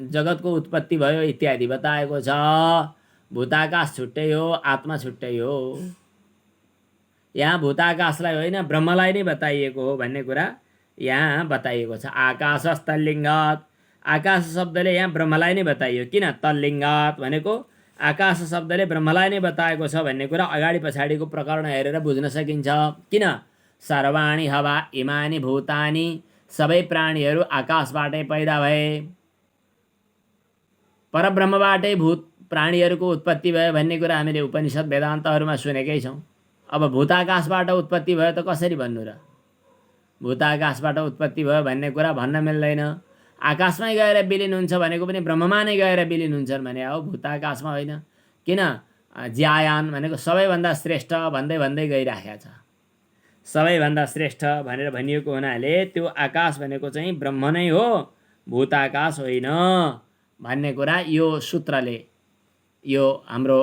जगतको उत्पत्ति भयो इत्यादि बताएको छ। भूताकाश छुट्टै हो, आत्मा छुट्टै हो। यहाँ भूताकाशलाई होइन ब्रह्मलाई नै बताइएको हो भन्ने कुरा यहाँ बताइएको छ। आकाश तल्लिङ्गात। आकाश शब्दले यहाँ ब्रह्मलाई नै बताइयो। किन? तल्लिङ्गात भनेको आकाश शब्दले ब्रह्मलाई नै बताएको छ भन्ने कुरा अगाडि पछाडिको प्रकरण हेरेर बुझ्न सकिन्छ। किन? सर्वाणि हवा इमानि भूतानि। सबै प्राणीहरू आकाशबाटै पैदा भए। परब्रह्मबाटै प्राणीहरूको उत्पत्ति भयो भन्ने कुरा हामीले उपनिषद वेदान्तहरूमा सुनेकै छौँ। अब भूताकाशबाट उत्पत्ति भयो त कसरी भन्नु र? भूताकाशबाट उत्पत्ति भयो भन्ने कुरा भन्न मिल्दैन। आकाशमै गएर विलिन हुन्छ भनेको पनि ब्रह्ममा नै गएर विलिन हुन्छन् भने हो, भूताकाशमा होइन। किन? ज्यायान भनेको सबैभन्दा श्रेष्ठ भन्दै भन्दै गइराखेको छ। सबैभन्दा श्रेष्ठ भनेर भनिएको हुनाले त्यो आकाश भनेको चाहिँ ब्रह्म नै हो, भूताकाश होइन भन्ने कुरा यो सूत्रले, यो हाम्रो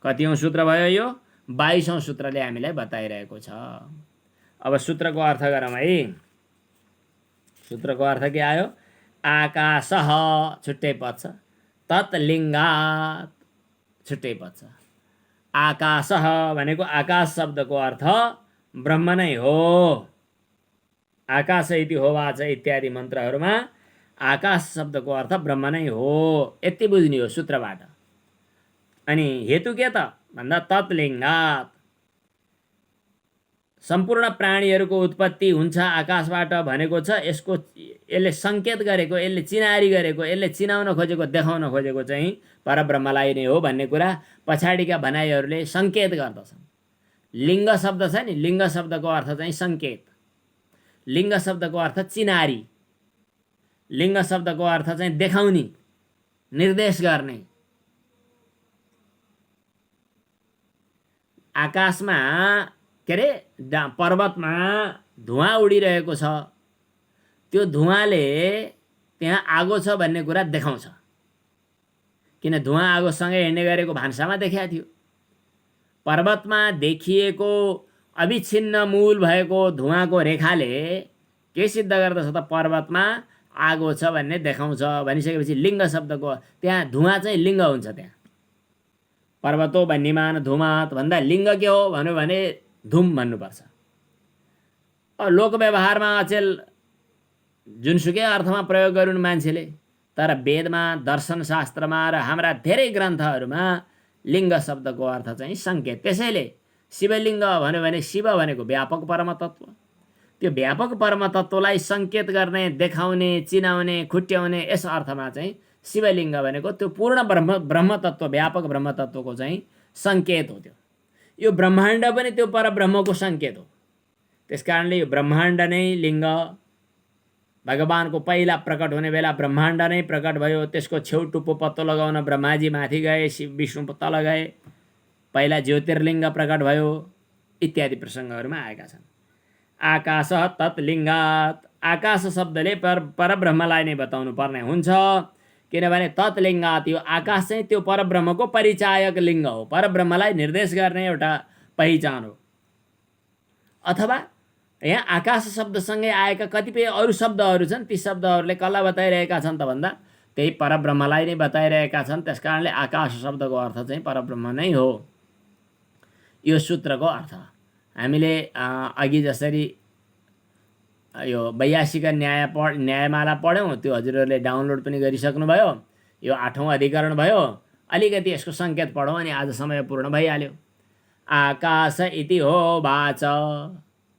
कतिौँ सूत्र भयो? यो 22औं सूत्रले हामीलाई बताइरहेको छ। अब सूत्रको अर्थ गरौँ है। सूत्रको अर्थ के आयो? आकाशः छुट्टै पद छ, तत्लिङ्गात् छुट्टै पद छ। आकाशः भनेको आकाश शब्दको अर्थ ब्रह्म नै हो। आकाश इति होवाच इत्यादि मन्त्रहरूमा आकाश शब्दको अर्थ ब्रह्म नै हो, यति बुझ्ने हो सूत्रबाट। अनि हेतु के त भन्दा तत्लिङ्गात् सम्पूर्ण प्राणीहरूको उत्पत्ति हुन्छ आकाशबाट भनेको छ। यसले सङ्केत गरेको, यसले चिनारी गरेको, यसले चिनाउन खोजेको, देखाउन खोजेको चाहिँ परब्रह्मलाई नै हो भन्ने कुरा पछाडिका भनाइहरूले सङ्केत गर्दछन्। लिङ्ग शब्द छ नि, लिङ्ग शब्दको अर्थ चाहिँ सङ्केत, लिङ्ग शब्दको अर्थ चिनारी, लिङ्ग शब्दको अर्थ चाहिँ देखाउने, निर्देश गर्ने। आकाशमा के अरे पर्वतमा धुवाँ उडिरहेको छ, त्यो धुवाँले त्यहाँ आगो छ भन्ने कुरा देखाउँछ। किन? धुवाँ आगोसँगै हिँड्ने गरेको भान्सामा देखाएको थियो। पर्वतमा देखिएको अविच्छिन्न मूल भएको धुवाँको रेखाले के सिद्ध गर्दछ त? पर्वतमा आगो छ भन्ने देखाउँछ। भनिसकेपछि लिङ्ग शब्दको त्यहाँ धुवाँ चाहिँ लिङ्ग हुन्छ। त्यहाँ पर्वतो वन्यमान धुमात भन्दा लिङ्ग के हो भन्यो भने धुम भन्नुपर्छ। लोकव्यवहारमा अचेल जुनसुकै अर्थमा प्रयोग गरून् मान्छेले, तर वेदमा, दर्शनशास्त्रमा र हाम्रा धेरै ग्रन्थहरूमा लिङ्ग शब्दको अर्थ चाहिँ सङ्केत। त्यसैले शिवलिङ्ग भन्यो भने शिव भनेको व्यापक परमतत्त्व, त्यो व्यापक परमतत्त्वलाई सङ्केत गर्ने, देखाउने, चिनाउने, खुट्याउने, यस अर्थमा चाहिँ शिवलिङ्ग भनेको त्यो पूर्ण ब्रह्मतत्त्व, व्यापक ब्रह्मतत्त्वको चाहिँ सङ्केत हो। त्यो यो ब्रह्माण्ड पनि त्यो परब्रह्मको सङ्केत हो। त्यसकारणले यो ब्रह्माण्ड नै लिङ्ग। भगवानको पहिला प्रकट हुने बेला ब्रह्माण्ड नै प्रकट भयो। त्यसको छेउ टुप्पो पत्तो लगाउन ब्रह्माजी माथि गए, शिव विष्णु तल गए, पहिला ज्योतिर्लिङ्ग प्रकट भयो, इत्यादि प्रसङ्गहरूमा आएका छन्। आकाश तत्लिङ्गात्, आकाश शब्दले परब्रह्मलाई नै बताउनु पर्ने हुन्छ। किनभने तत्लिङ्गात्, यो आकाश चाहिँ त्यो परब्रह्मको परिचायक लिङ्ग हो, परब्रह्मलाई निर्देश गर्ने एउटा पहिचान हो। अथवा यहाँ आकाश शब्दसँगै आएका कतिपय अरू शब्दहरू छन्, ती शब्दहरूले कसलाई बताइरहेका छन् त भन्दा त्यही परब्रह्मलाई नै बताइरहेका छन्। त्यसकारणले आकाश शब्दको अर्थ चाहिँ परब्रह्म नै हो। यो सूत्रको अर्थ हामीले अघि जसरी यो 82 का न्यायमाला पढ्यौँ, त्यो हजुरहरूले डाउनलोड पनि गरिसक्नुभयो। यो 8औं अधिकरण भयो। अलिकति यसको सङ्केत पढौँ अनि आज समय पूर्ण भइहाल्यो। आकाश इति होवाच,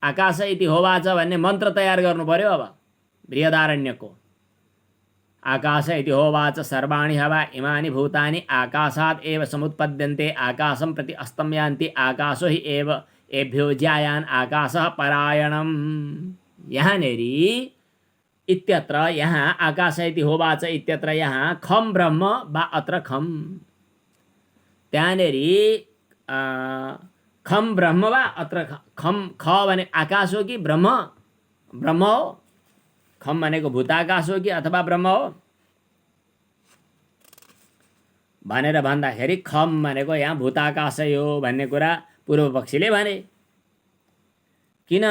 आकाश इति होवाच भन्ने मन्त्र तयार गर्नु पर्यो। अब बृहदारण्यको आकाश इति होवाच सर्वाणि हवा इमानि भूतानि आकाशात् एव समुत्पद्यन्ते आकाशं प्रति अस्तम यान्ति आकाशो हि एव एभ्यो ज्यायान् आकाशः परायणम्। यहाँनेरि इत्यत्र, यहाँ आकाश इति होवाच इत्यत्र, यहाँ खम ब्रह्म वा अत्र खम, त्यहाँनेरि खम ब्रह्म वा अत्र खम। ख भने आकाश हो कि ब्रह्म? ब्रह्म हो। खम भनेको भूताकाश हो कि अथवा ब्रह्म हो भनेर भन्दाखेरि खम भनेको यहाँ भूताकाशै हो भन्ने कुरा पूर्व पक्षीले भने। किन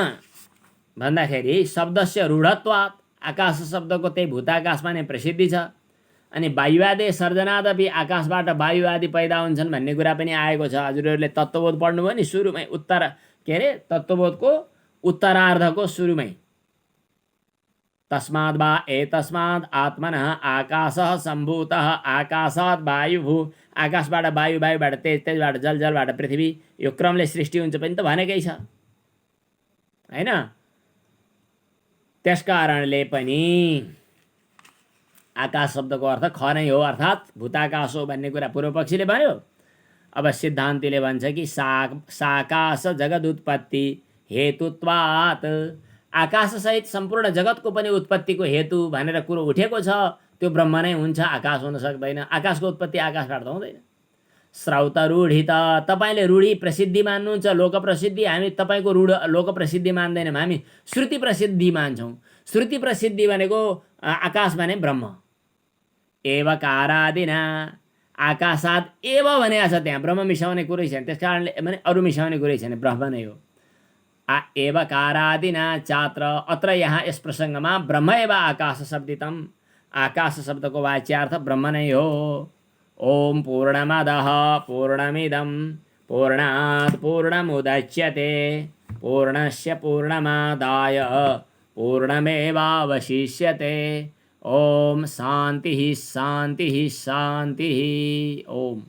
भन्दाखेरि शब्दस्य रूढत्वात्, आकाश शब्दको त्यही भूताकाशमा नै प्रसिद्धि छ। अनि वायुवादे सर्जनादपि, आकाशबाट वायु आदि पैदा हुन्छन् भन्ने कुरा पनि आएको छ। हजुरहरूले तत्त्वबोध पढ्नुभयो नि सुरुमै, तत्त्वबोधको उत्तरार्धको सुरुमै, तस्माद् वा एतस्माद् आत्मनः आकाशः सम्भूतः आकाशात् वायुः, आकाशबाट वायु, वायुबाट तेज, तेजबाट जल, जलबाट पृथ्वी, यो क्रमले सृष्टि हुन्छ पनि त भनेकै छ हैन? त्यसकारणले पनि आकाश शब्दको अर्थ ख नै हो, अर्थात् भूताकाश हो भन्ने कुरा पूर्व पक्षीले भन्यो। अब सिद्धान्तीले भन्छ कि साकाश जगद उत्पत्ति हेतुत्वात्, आकाशसहित सम्पूर्ण जगतको पनि उत्पत्तिको हेतु भनेर कुरो उठेको छ, त्यो ब्रह्म नै हुन्छ, आकाश हुन सक्दैन। आकाशको उत्पत्ति आकाशबाट त हुँदैन। श्रौत रूढी त, तपाईँले रूढी प्रसिद्धि मान्नुहुन्छ, लोक प्रसिद्धि। हामी तपाईँको लोक प्रसिद्धि मान्दैनौँ, हामी श्रुति प्रसिद्धि मान्छौँ। श्रुति प्रसिद्धि भनेको आकाश भने ब्रह्म। एवकारादिना, आकाशात् एव भनेको छ, त्यहाँ ब्रह्म मिसाउने कुरै छैन, त्यस कारणले भने अरू मिसाउने कुरै छैन, ब्रह्म नै हो। एवकारादिना चात्र, अत्र यहाँ यस प्रसङ्गमा ब्रह्म एव आकाश शब्दितम, आकाश शब्दको वाच्यार्थ ब्रह्म नै हो। ओम पूर्णमदः पूर्णमिदं पूर्णात् पूर्णमुदच्यते पूर्णस्य पूर्णमादाय पूर्णमेवावशिष्यते। ओम शान्तिः शान्तिः शान्तिः। ओम।